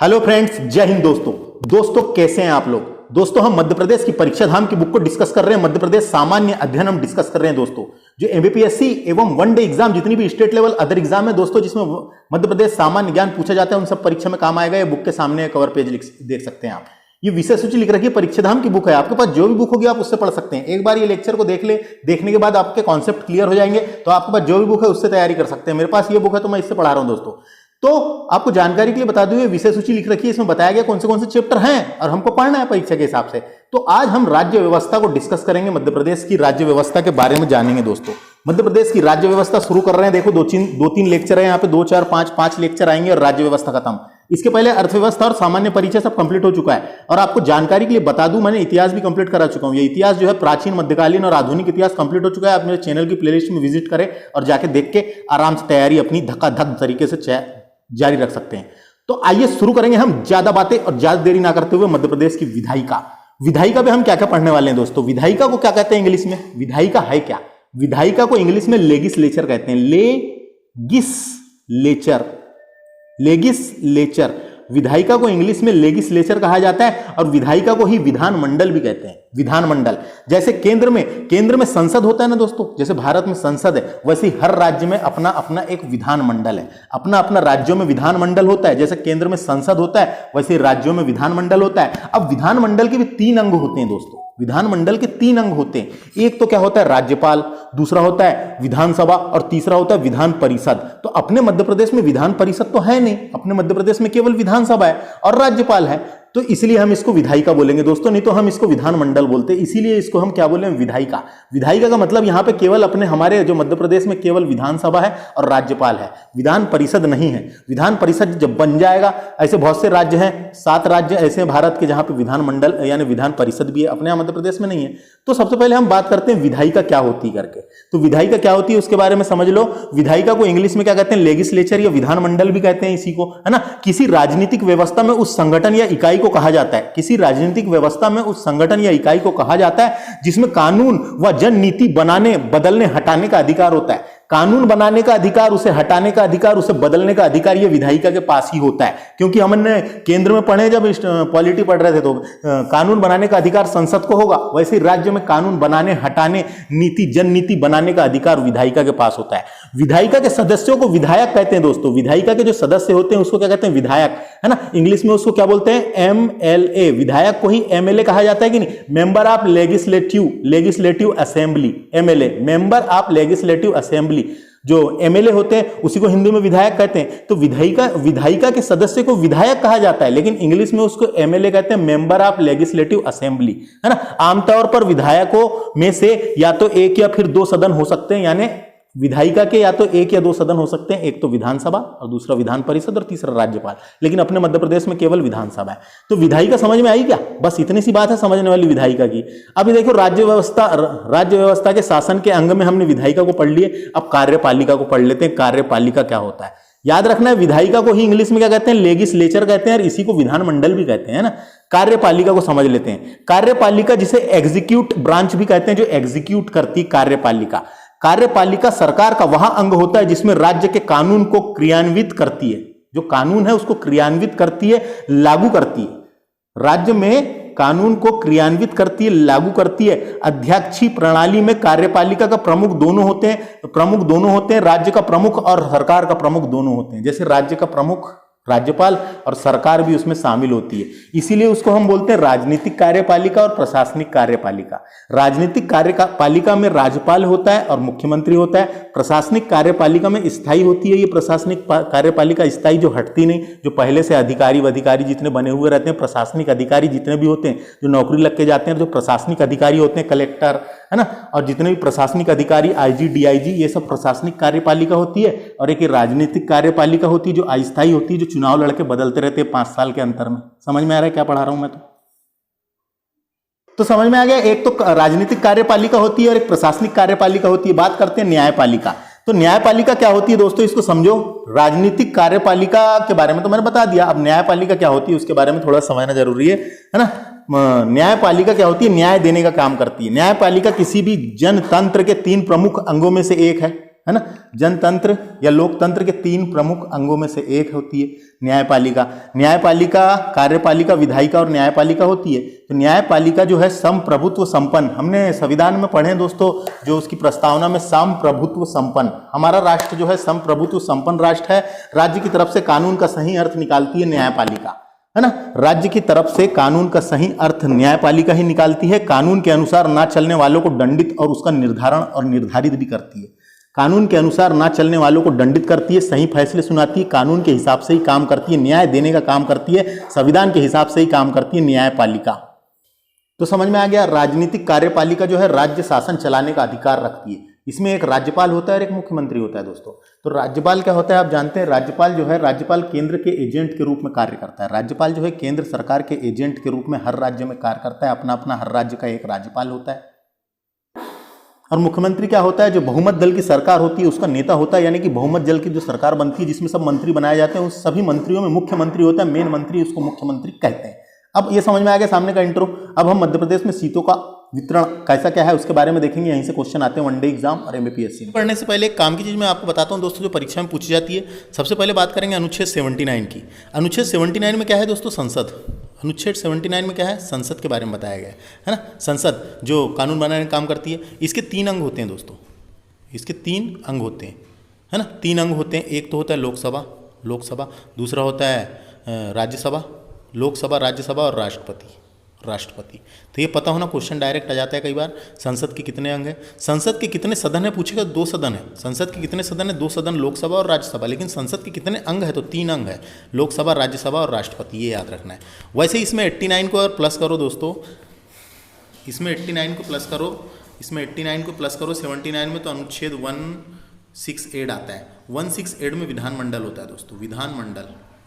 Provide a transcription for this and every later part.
Hello friends, जय हिंद दोस्तों कैसे हैं आप लोग। दोस्तों हम मध्य प्रदेश की परीक्षा धाम की बुक को डिस्कस कर रहे हैं। मध्य प्रदेश सामान्य अध्ययन हम डिस्कस कर रहे हैं दोस्तों। जो एमपीएससी एवं वन डे एग्जाम जितनी भी स्टेट लेवल अदर एग्जाम है दोस्तों, जिसमें मध्य प्रदेश सामान्य ज्ञान पूछा जाता है, उन सब परीक्षा में काम आएगा। ये बुक के सामने कवर पेज देख सकते हैं आप। ये विषय सूची लिख रखी है, परीक्षा धाम की बुक है। आपके पास जो भी बुक होगी आप उससे पढ़ सकते हैं। एक बार ये लेक्चर को देख ले, देखने के बाद आपके कॉन्सेप्ट क्लियर हो जाएंगे, तो आपके पास जो भी बुक है उससे तैयारी कर सकते हैं। मेरे पास ये बुक है तो मैं इससे पढ़ा रहा हूं दोस्तों। तो आपको जानकारी के लिए बता दूं, ये विषय सूची लिख रखी है, इसमें बताया गया कौन से चैप्टर हैं और हमको पढ़ना है परीक्षा के हिसाब से। तो आज हम राज्य व्यवस्था को डिस्कस करेंगे, मध्य प्रदेश की राज्य व्यवस्था के बारे में जानेंगे दोस्तों। मध्य प्रदेश की राज्य व्यवस्था शुरू कर रहे हैं। देखो दो तीन लेक्चर है यहाँ पे, 2 4 5 लेक्चर आएंगे और राज्य व्यवस्था खत्म। इसके पहले अर्थव्यवस्था और सामान्य परिचय सब कंप्लीट हो चुका है। और आपको जानकारी के लिए बता दूं, मैंने इतिहास भी कंप्लीट करा चुका हूं। ये इतिहास जो है प्राचीन, मध्यकालीन और आधुनिक इतिहास कंप्लीट हो चुका है। आप मेरे चैनल की प्लेलिस्ट में विजिट करें और जाके देख के आराम से तैयारी अपनी धक्का-धक तरीके से जारी रख सकते हैं। तो आइए शुरू करेंगे हम ज्यादा बातें और ज्यादा देरी ना करते हुए मध्य प्रदेश की विधायिका पे हम क्या क्या पढ़ने वाले हैं दोस्तों। विधायिका को क्या कहते हैं इंग्लिश में? विधायिका है क्या? विधायिका को इंग्लिश में लेगिस्लेचर कहते हैं। लेगिस्लेचर विधायिका को इंग्लिश में लेगिस्लेचर कहा जाता है और विधायिका को ही विधानमंडल भी कहते हैं। विधानमंडल जैसे केंद्र में संसद होता है ना दोस्तों, जैसे भारत में संसद है, वैसे ही हर राज्य में अपना अपना एक विधानमंडल है। अपना अपना राज्यों में विधानमंडल होता है। जैसे केंद्र में संसद होता है, वैसे राज्यों में विधानमंडल होता है। अब विधानमंडल के भी 3 अंग होते हैं दोस्तों। विधानमंडल के 3 अंग होते हैं। एक तो क्या होता है? राज्यपाल, दूसरा होता है विधानसभा और तीसरा होता है विधान परिषद। तो अपने मध्य प्रदेश में विधान परिषद तो है नहीं, अपने मध्य प्रदेश में केवल विधानसभा है और राज्यपाल है। तो इसलिए हम इसको विधायिका बोलेंगे दोस्तों, नहीं तो हम इसको विधानमंडल बोलते हैं। इसीलिए इसको हम क्या बोले? विधायिका। विधायिका का मतलब यहाँ पे केवल अपने हमारे जो मध्य प्रदेश में केवल विधानसभा है और राज्यपाल है, विधान परिषद नहीं है। विधान परिषद जब बन जाएगा, ऐसे बहुत से राज्य हैं, 7 राज्य ऐसे हैं भारत के जहां पे विधानमंडल यानी विधान परिषद भी है, अपने यहाँ मध्य प्रदेश में नहीं है। तो सबसे पहले हम बात करते हैं विधायिका क्या होती है करके। तो विधायिका क्या होती है उसके बारे में समझ लो। विधायिका को इंग्लिश में क्या कहते हैं? लेगिस्लेचर या विधानमंडल भी कहते हैं इसी को, है ना। किसी राजनीतिक व्यवस्था में उस संगठन या इकाई को कहा जाता है, किसी राजनीतिक व्यवस्था में उस संगठन या इकाई को कहा जाता है जिसमें कानून व जन नीति बनाने, बदलने, हटाने का अधिकार होता है। कानून बनाने का अधिकार, उसे हटाने का अधिकार, उसे बदलने का अधिकार ये विधायिका के पास ही होता है। क्योंकि हमने केंद्र में पढ़े, जब पॉलिटी पढ़ रहे थे, तो कानून बनाने का अधिकार संसद को होगा, वैसे ही राज्य में कानून बनाने, हटाने, नीति, जन नीति बनाने का अधिकार विधायिका के पास होता है। विधायिका के सदस्यों को विधायक कहते हैं दोस्तों। विधायिका के जो सदस्य होते हैं उसको क्या कहते हैं? विधायक, है ना। इंग्लिश में उसको क्या बोलते हैं? MLA। विधायक को ही MLA कहा जाता है कि नहीं? Member of legislative assembly, MLA, member of legislative assembly. जो MLA होते हैं उसी को हिंदी में विधायक कहते हैं। तो विधायिका के सदस्य को विधायक कहा जाता है, लेकिन इंग्लिश में उसको MLA कहते हैं, मेंबर ऑफ लेजिस्लेटिव असेंबली, है ना। आमतौर पर विधायकों में से या तो 1 या फिर 2 सदन हो सकते हैं, यानी विधायिका के या तो 1 या 2 सदन हो सकते हैं। एक तो विधानसभा और दूसरा विधान परिषद और तीसरा राज्यपाल, लेकिन अपने मध्य प्रदेश में केवल विधानसभा है। तो विधायिका समझ में आई क्या? बस इतनी सी बात है समझने वाली विधायिका की। अभी देखो राज्य व्यवस्था के शासन के अंग में हमने विधायिका को पढ़ लिए। अब कार्यपालिका को पढ़ लेते हैं। कार्यपालिका क्या होता है? याद रखना है, विधायिका को ही इंग्लिश में क्या कहते हैं? लेगिस्लेचर कहते हैं और इसी को विधानमंडल भी कहते हैं ना। कार्यपालिका को समझ लेते हैं। कार्यपालिका जिसे एग्जीक्यूट ब्रांच भी कहते हैं, जो एग्जीक्यूट करती कार्यपालिका। कार्यपालिका सरकार का वह अंग होता है जिसमें राज्य के कानून को क्रियान्वित करती है। जो कानून है उसको क्रियान्वित करती है, लागू करती है। राज्य में कानून को क्रियान्वित करती है, लागू करती है। अध्यक्षीय प्रणाली में कार्यपालिका का प्रमुख दोनों होते हैं। राज्य का प्रमुख और सरकार का प्रमुख दोनों होते हैं। जैसे राज्य का प्रमुख राज्यपाल और सरकार भी उसमें शामिल होती है। इसीलिए उसको हम बोलते हैं राजनीतिक कार्यपालिका और प्रशासनिक कार्यपालिका। राजनीतिक कार्यपालिका में राज्यपाल होता है और मुख्यमंत्री होता है। प्रशासनिक कार्यपालिका में स्थायी होती है ये प्रशासनिक कार्यपालिका, स्थायी जो हटती नहीं, जो पहले से अधिकारी जितने बने हुए रहते हैं, प्रशासनिक अधिकारी जितने भी होते हैं, जो नौकरी लग के जाते हैं, जो प्रशासनिक अधिकारी होते हैं, कलेक्टर, है ना, और जितने भी प्रशासनिक अधिकारी, IG, DIG, ये सब प्रशासनिक कार्यपालिका होती है। और एक राजनीतिक कार्यपालिका होती है जो अस्थायी होती है, जो चुनाव लड़के बदलते रहते हैं 5 साल के अंतर में। समझ में आ रहा है क्या पढ़ा रहा हूं मैं? तो समझ में आ गया। एक तो राजनीतिक कार्यपालिका होती है और एक प्रशासनिक कार्यपालिका होती है। बात करते हैं न्यायपालिका। तो न्यायपालिका क्या होती है दोस्तों, इसको समझो। राजनीतिक कार्यपालिका के बारे में तो मैंने बता दिया, अब न्यायपालिका क्या होती है उसके बारे में थोड़ा समझना जरूरी है ना। न्यायपालिका क्या होती है? न्याय देने का काम करती है। न्यायपालिका किसी भी जनतंत्र के 3 प्रमुख अंगों में से एक है। है ना। जनतंत्र या लोकतंत्र के 3 प्रमुख अंगों में से एक होती है न्यायपालिका। न्यायपालिका, कार्यपालिका, विधायिका और न्यायपालिका होती है। तो न्यायपालिका जो है संप्रभुत्व संपन्न, हमने संविधान में पढ़े दोस्तों, जो उसकी प्रस्तावना में संप्रभुत्व संपन्न, हमारा राष्ट्र जो है संप्रभुत्व संपन्न राष्ट्र है। राज्य की तरफ से कानून का सही अर्थ निकालती है न्यायपालिका, है ना। राज्य की तरफ से कानून का सही अर्थ न्यायपालिका ही निकालती है। कानून के अनुसार ना चलने वालों को दंडित और उसका निर्धारण और निर्धारित भी करती है। कानून के अनुसार ना चलने वालों को दंडित करती है, सही फैसले सुनाती है, कानून के हिसाब से ही काम करती है, न्याय देने का काम करती है, संविधान के हिसाब से ही काम करती है न्यायपालिका। तो समझ में आ गया। राजनीतिक कार्यपालिका जो है राज्य शासन चलाने का अधिकार रखती है। इसमें एक राज्यपाल होता है और एक मुख्यमंत्री होता है दोस्तों। तो राज्यपाल क्या होता है आप जानते हैं। राज्यपाल जो है, राज्यपाल केंद्र के एजेंट के रूप में कार्य करता है। राज्यपाल जो है केंद्र सरकार के एजेंट के रूप में हर राज्य में कार्य करता है। अपना अपना हर राज्य का एक राज्यपाल होता है। और मुख्यमंत्री क्या होता है, जो बहुमत दल की सरकार होती है उसका नेता होता है। यानी कि बहुमत दल की जो सरकार बनती है जिसमें सब मंत्री बनाए जाते हैं, उस सभी मंत्रियों में मुख्यमंत्री होता है, मेन मंत्री, उसको मुख्यमंत्री कहते हैं। अब ये समझ में आ गया सामने का इंट्रो। अब हम मध्य प्रदेश में सीटों का वितरण कैसा क्या है उसके बारे में देखेंगे। यहीं से क्वेश्चन आते हैं वनडे एग्जाम और एमपीएससी। पढ़ने से पहले एक काम की चीज मैं आपको बताता हूं दोस्तों, जो परीक्षा में पूछी जाती है। सबसे पहले बात करेंगे अनुच्छेद 79 की। अनुच्छेद 79 में क्या है दोस्तों, संसद। अनुच्छेद 79 में क्या है, संसद के बारे में बताया गया है ना। संसद जो कानून बनाने का काम करती है। इसके 3 अंग होते हैं दोस्तों, इसके 3 अंग होते हैं, है ना। 3 अंग होते हैं। एक तो होता है लोकसभा, दूसरा होता है राज्यसभा, लोकसभा, राज्यसभा और राष्ट्रपति। तो ये पता होना, क्वेश्चन डायरेक्ट आ जाता है कई बार। संसद के कितने अंग हैं, संसद के कितने सदन है पूछेगा, 2 सदन है। संसद के कितने सदन है, 2 सदन, लोकसभा और राज्यसभा। लेकिन संसद के कितने अंग है, तो 3 अंग है, लोकसभा, राज्यसभा और राष्ट्रपति, ये याद रखना है। वैसे इसमें 89 को और प्लस करो दोस्तों, इसमें 89 को प्लस करो, इसमें 89 को प्लस करो 79 में, तो अनुच्छेद 168 आता है। 168 में विधानमंडल होता है दोस्तों,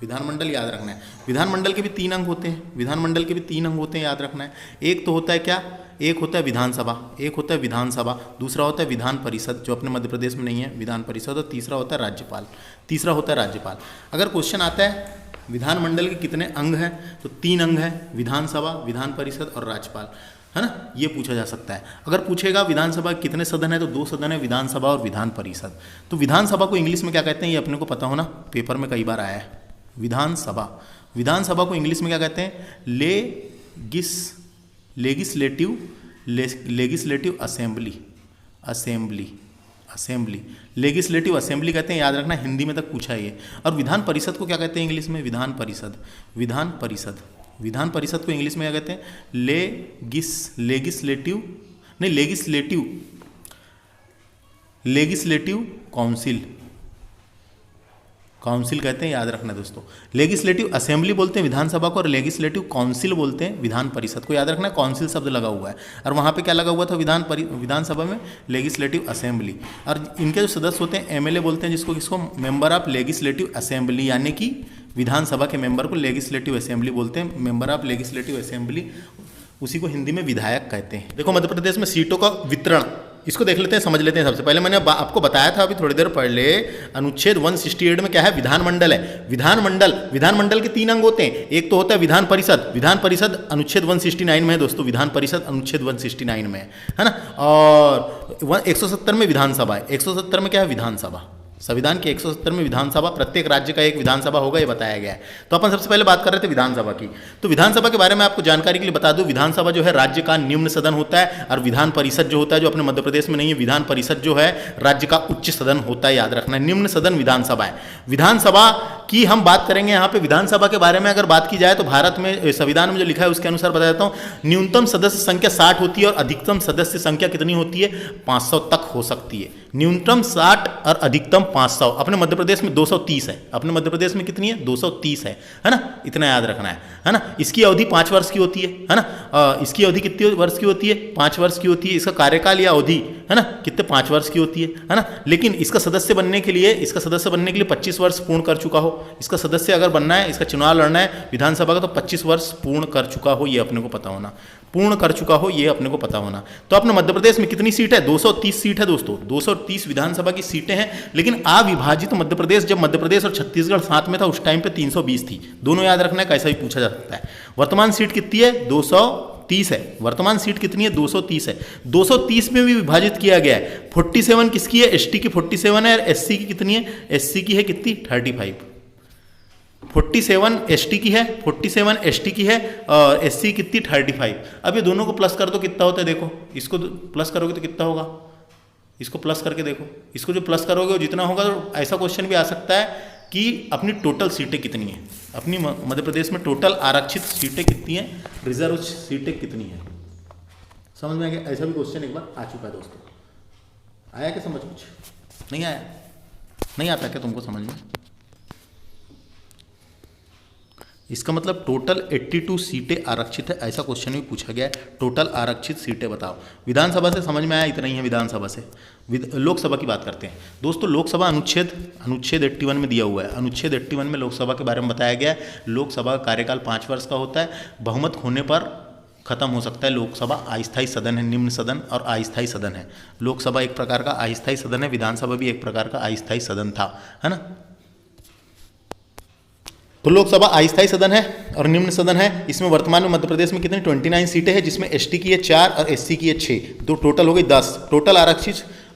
विधानमंडल याद रखना है। विधानमंडल के भी 3 अंग होते हैं, विधानमंडल के भी 3 अंग होते हैं, याद रखना है। एक तो होता है क्या, एक होता है विधानसभा, दूसरा होता है विधान परिषद, जो अपने मध्य प्रदेश में नहीं है, विधान परिषद, और तीसरा होता है राज्यपाल। अगर क्वेश्चन आता है विधानमंडल के कितने अंग हैं, तो 3 अंग हैं, विधानसभा, विधान परिषद और राज्यपाल, है ना। ये पूछा जा सकता है। अगर पूछेगा विधानसभा के कितने सदन है, तो 2 सदन है, विधानसभा और विधान परिषद। तो विधानसभा को इंग्लिश में क्या कहते हैं, ये अपने को पता होना, पेपर में कई बार आया है। विधानसभा को इंग्लिश में क्या कहते हैं, लेगिस्लेटिव असेंबली कहते हैं, याद रखना, हिंदी में तक पूछा है ये। और विधान परिषद को क्या कहते हैं इंग्लिश में, विधान परिषद को इंग्लिश में क्या कहते हैं, लेगिस्लेटिव काउंसिल कहते हैं, याद रखना दोस्तों। लेगिस्लेटिव असेंबली बोलते हैं विधानसभा को, और लेगिस्लेटिव काउंसिल बोलते हैं विधान परिषद को, याद रखना। काउंसिल शब्द लगा हुआ है, और वहाँ पे क्या लगा हुआ था, विधानसभा में लेगिस्लेटिव असेंबली। और इनके जो सदस्य होते हैं एमएलए बोलते हैं, किसको मेंबर ऑफ लेगिस्लेटिव असेंबली, यानी कि विधानसभा के मेंबर को लेगिस्लेटिव असेंबली बोलते हैं, मेंबर ऑफ लेगिस्लेटिव असेंबली, उसी को हिंदी में विधायक कहते हैं। देखो मध्य प्रदेश में सीटों का वितरण, इसको देख लेते हैं, समझ लेते हैं। सबसे पहले मैंने आपको बताया था अभी थोड़ी देर पहले, अनुच्छेद 168 में क्या है, विधानमंडल है। विधानमंडल के 3 अंग होते हैं। एक तो होता है विधान परिषद अनुच्छेद 169 में है दोस्तों, विधान परिषद अनुच्छेद 169 में है ना। और 170 में विधानसभा है, 170 में क्या है, विधानसभा। संविधान के 170 में विधानसभा, प्रत्येक राज्य का एक विधानसभा होगा, ये बताया गया है। तो अपन सबसे पहले बात कर रहे थे विधानसभा की। तो विधानसभा के बारे में आपको जानकारी के लिए बता दूं, विधानसभा जो है राज्य का निम्न सदन होता है, और विधान परिषद जो होता है, जो अपने मध्य प्रदेश में नहीं है, विधान परिषद जो है राज्य का उच्च सदन होता है, याद रखना है। निम्न सदन विधानसभा है। विधानसभा की हम बात करेंगे यहाँ पे। विधानसभा के बारे में अगर बात की जाए तो भारत में संविधान में जो लिखा है उसके अनुसार बता देता हूँ, न्यूनतम सदस्य संख्या 60 होती है और अधिकतम सदस्य संख्या कितनी होती है, 500 तक हो सकती है। न्यूनतम 60 और अधिकतम 500। अपने मध्य प्रदेश में 230 है, अपने मध्य प्रदेश में कितनी है, 230 है ना। इतना याद रखना है ना। इसकी अवधि 5 वर्ष की होती है ना। इसकी अवधि कितने वर्ष की होती है, 5 वर्ष की होती है। इसका कार्यकाल या अवधि है ना, कितने, 5 वर्ष की होती है ना। लेकिन इसका सदस्य बनने के लिए 25 वर्ष पूर्ण कर चुका हो। इसका सदस्य अगर बनना है, इसका चुनाव लड़ना है विधानसभा का, तो 25 वर्ष पूर्ण कर चुका हो, ये अपने को पता होना। तो अपने मध्य प्रदेश में कितनी सीट है, 230 सीट है दोस्तों। 230 विधानसभा की सीटें हैं। लेकिन अविभाजित मध्य प्रदेश, जब मध्य प्रदेश और छत्तीसगढ़ साथ में था उस टाइम पे 320 थी। दोनों याद रखना है, कैसा भी पूछा जा सकता है। वर्तमान सीट कितनी है, 230 230 है, वर्तमान सीट कितनी है 230 है, 230 में भी विभाजित किया गया है। 47 किसकी है, एसटी की 47 है, और एससी की कितनी है, एससी की है कितनी 35। 47 एसटी की है, 47 एसटी की है, और एससी कितनी 35। अब ये दोनों को प्लस कर दो कितना होता है, देखो इसको प्लस करोगे तो कितना होगा, इसको प्लस करके देखो, इसको जो प्लस करोगे वो जितना होगा, तो ऐसा क्वेश्चन भी आ सकता है कि अपनी टोटल सीटें कितनी हैं, अपनी मध्य प्रदेश में टोटल आरक्षित सीटें कितनी हैं, रिजर्व सीटें कितनी हैं। समझ में आ गया, ऐसा भी क्वेश्चन एक बार आ चुका है दोस्तों। आया क्या समझ, कुछ नहीं आया, नहीं आता क्या तुमको समझ में? इसका मतलब टोटल 82 सीटें आरक्षित है, ऐसा क्वेश्चन भी पूछा गया है। टोटल आरक्षित सीटें बताओ। विधानसभा से समझ में आया, इतना ही है विधानसभा से। लोकसभा की बात करते हैं दोस्तों। लोकसभा अनुच्छेद 81 में दिया हुआ है। अनुच्छेद 81 में लोकसभा के बारे में बताया गया है। लोकसभा का कार्यकाल 5 वर्ष का होता है। बहुमत होने पर खत्म हो सकता है। लोकसभा अस्थायी सदन है, निम्न सदन और अस्थायी सदन है। लोकसभा एक प्रकार का अस्थायी सदन है, विधानसभा भी एक प्रकार का अस्थायी सदन था, है ना। तो लोकसभा अस्थायी सदन है और निम्न सदन है। इसमें वर्तमान में मध्य प्रदेश में कितनी 29 सीटें हैं, जिसमें एसटी की है 4 और एससी की है 6, तो टोटल हो गई 10। टोटल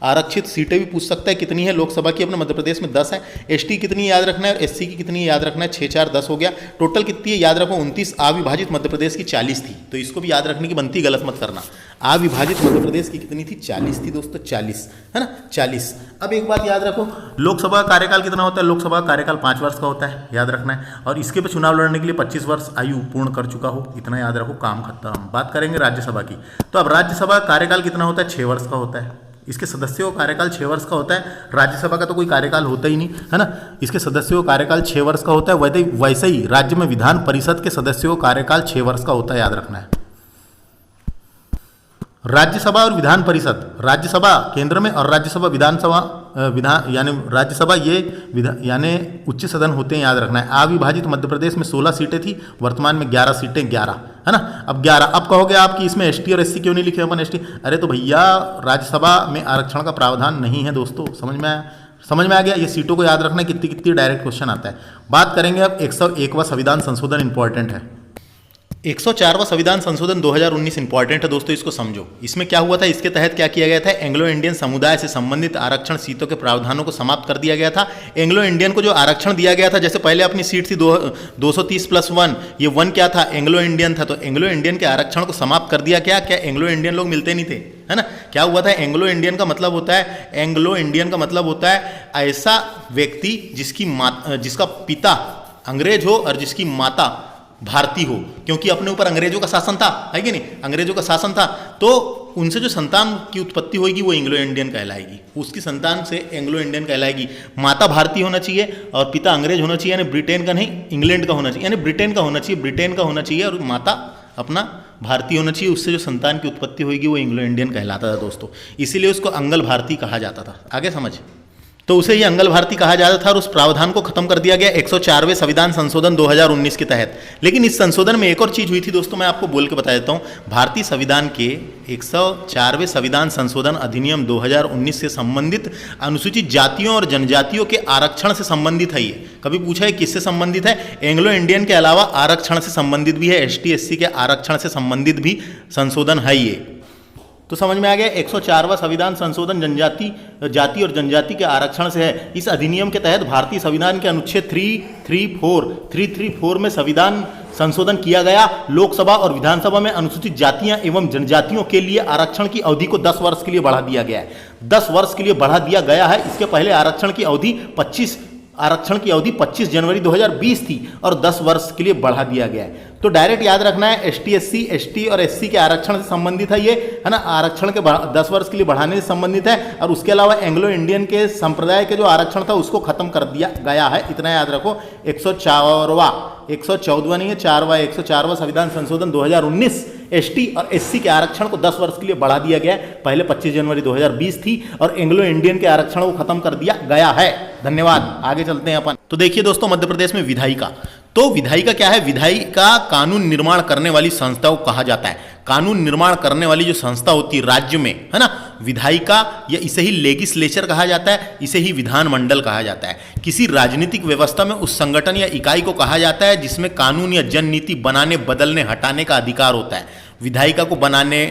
आरक्षित सीटें भी पूछ सकता है कितनी है लोकसभा की, अपने मध्य प्रदेश में 10 है। एसटी कितनी याद रखना है और एससी की कितनी याद रखना है, 6 4 10 हो गया। टोटल कितनी है याद रखो 29। अविभाजित मध्य प्रदेश की 40 थी, तो इसको भी याद रखने की बनती, गलत मत करना। अविभाजित मध्य प्रदेश की कितनी थी, 40 थी दोस्तों, 40, है ना, 40। अब एक बात याद रखो, लोकसभा का कार्यकाल कितना होता है, लोकसभा का कार्यकाल 5 वर्ष का होता है, याद रखना है। और इसके पे चुनाव लड़ने के लिए 25 वर्ष आयु पूर्ण कर चुका हो, इतना याद रखो, काम खत्म। बात करेंगे राज्यसभा की। तो अब राज्यसभा का कार्यकाल कितना होता है, 6 वर्ष का होता है। इसके सदस्यों का कार्यकाल 6 वर्ष का होता है। राज्यसभा का तो कोई कार्यकाल होता ही नहीं, है ना। इसके सदस्यों का कार्यकाल 6 वर्ष का होता है। वैसे ही राज्य में विधान परिषद के सदस्यों का कार्यकाल 6 वर्ष का होता है, याद रखना है। राज्यसभा और विधान परिषद, राज्यसभा केंद्र में और राज्यसभा विधान यानी राज्यसभा यानी उच्च सदन होते हैं, याद रखना है। अविभाजित मध्य प्रदेश में 16 सीटें थी, वर्तमान में 11 सीटें, 11, है ना। अब 11, अब कहोगे आप कि इसमें एसटी और एससी क्यों नहीं लिखे अपन एसटी? अरे तो भैया राज्यसभा में आरक्षण का प्रावधान नहीं है दोस्तों, समझ में आ गया। ये सीटों को याद रखना, कितनी कितनी डायरेक्ट क्वेश्चन आता है। बात करेंगे अब 101वां संविधान संशोधन इंपॉर्टेंट है। 104वां संविधान संशोधन 2019 इंपॉर्टेंट है दोस्तों, इसको समझो। इसमें क्या हुआ था, इसके तहत क्या किया गया था, एंग्लो इंडियन समुदाय से संबंधित आरक्षण सीटों के प्रावधानों को समाप्त कर दिया गया था। एंग्लो इंडियन को जो आरक्षण दिया गया था, जैसे पहले अपनी सीट थी 230+1, ये 1 क्या था, एंग्लो इंडियन था। तो एंग्लो इंडियन के आरक्षण को समाप्त कर दिया। क्या एंग्लो इंडियन लोग मिलते नहीं थे, है ना। क्या हुआ था, एंग्लो इंडियन का मतलब होता है ऐसा व्यक्ति जिसका पिता अंग्रेज हो और जिसकी माता भारतीय हो, क्योंकि अपने ऊपर अंग्रेजों का शासन था, है कि नहीं, अंग्रेजों का शासन था। तो उनसे जो संतान की उत्पत्ति होगी वो एंग्लो इंडियन कहलाएगी, उसकी संतान से एंग्लो इंडियन कहलाएगी। माता भारतीय होना चाहिए और पिता अंग्रेज होना चाहिए, यानी ब्रिटेन का नहीं, इंग्लैंड का होना चाहिए, यानी ब्रिटेन का होना चाहिए और माता अपना भारतीय होना चाहिए। उससे जो संतान की उत्पत्ति होगी वो एंग्लो इंडियन कहलाता था दोस्तों, इसीलिए उसको अंगल भारतीय कहा जाता था। आगे समझ, तो उसे ही अंगल भारतीय कहा जाता था और उस प्रावधान को खत्म कर दिया गया 104वें संविधान संशोधन 2019 के तहत। लेकिन इस संशोधन में एक और चीज हुई थी दोस्तों, मैं आपको बोल के बता देता हूं। भारतीय संविधान के 104वें संविधान संशोधन अधिनियम 2019 से संबंधित अनुसूचित जातियों और जनजातियों के आरक्षण से संबंधित है। ये कभी पूछा है किससे संबंधित है? एंग्लो इंडियन के अलावा आरक्षण से संबंधित भी है, एसटी एससी के आरक्षण से संबंधित भी संशोधन है ये। तो समझ में आ गया, 104वां संविधान संशोधन जाति और जनजाति के आरक्षण से है। इस अधिनियम के तहत भारतीय संविधान के अनुच्छेद 334 में संविधान संशोधन किया गया। लोकसभा और विधानसभा में अनुसूचित जातियां एवं जनजातियों के लिए आरक्षण की अवधि को 10 वर्ष के लिए बढ़ा दिया गया है। 10 वर्ष के लिए बढ़ा दिया गया है। इसके पहले आरक्षण की अवधि 25 जनवरी 2020 थी और 10 वर्ष के लिए बढ़ा दिया गया है। तो डायरेक्ट याद रखना है, एसटी और एससी के आरक्षण से संबंधित है ये, है ना। आरक्षण के 10 वर्ष के लिए बढ़ाने से संबंधित है। और उसके अलावा एंग्लो इंडियन के संप्रदाय के जो आरक्षण था उसको खत्म कर दिया गया है, इतना याद रखो। 114वां नहीं है, 104वां संविधान संशोधन 2019 एसटी और एससी के आरक्षण को 10 वर्ष के लिए बढ़ा दिया गया है। पहले 25 जनवरी 2020 थी और एंग्लो इंडियन के आरक्षण को खत्म कर दिया गया है। धन्यवाद। आगे चलते हैं अपन। तो देखिए दोस्तों, मध्य प्रदेश में विधायिका, तो विधायिका क्या है? विधायिका कानून निर्माण करने वाली संस्था को कहा जाता है। कानून निर्माण करने वाली जो संस्था होती है राज्य में, है ना, विधायिका, या इसे ही लेगिस्लेचर कहा जाता है, इसे ही विधानमंडल कहा जाता है। किसी राजनीतिक व्यवस्था में उस संगठन या इकाई को कहा जाता है जिसमें कानून या जननीति बनाने, बदलने, हटाने का अधिकार होता है। विधायिका को बनाने,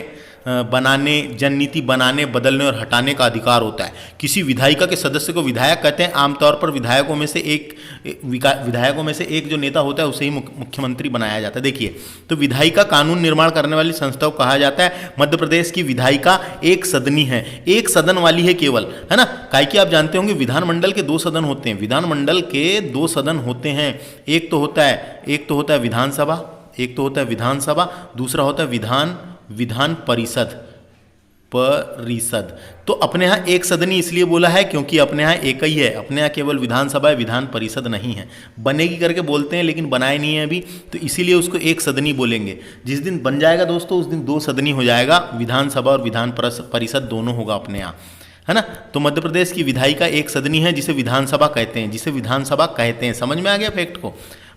जननीति बनाने, बदलने और हटाने का अधिकार होता है। किसी विधायिका के सदस्य को विधायक कहते हैं। आमतौर पर विधायकों में से एक जो नेता होता है उसे ही मुख्यमंत्री बनाया जाता है। देखिए, तो विधायिका कानून निर्माण करने वाली संस्था को कहा जाता है। मध्य प्रदेश की विधायिका एक सदनी है, एक सदन वाली है केवल, है ना। काहे कि आप जानते होंगे विधानमंडल के 2 सदन होते हैं। विधानमंडल के 2 सदन होते हैं। एक तो होता है विधानसभा, दूसरा होता है विधान परिषद। तो अपने यहाँ एक सदनी इसलिए बोला है क्योंकि अपने यहाँ एक ही है, अपने यहाँ केवल विधानसभा है, विधान परिषद नहीं है। बनेगी करके बोलते हैं लेकिन बनाए नहीं है अभी, तो इसीलिए उसको एक सदनी बोलेंगे। जिस दिन बन जाएगा दोस्तों उस दिन 2 सदनी हो जाएगा, विधानसभा और विधान परिषद दोनों होगा अपने यहाँ, है ना। तो मध्य प्रदेश की विधायिका एक सदनी है जिसे विधानसभा कहते हैं। समझ में आ गया फैक्ट को।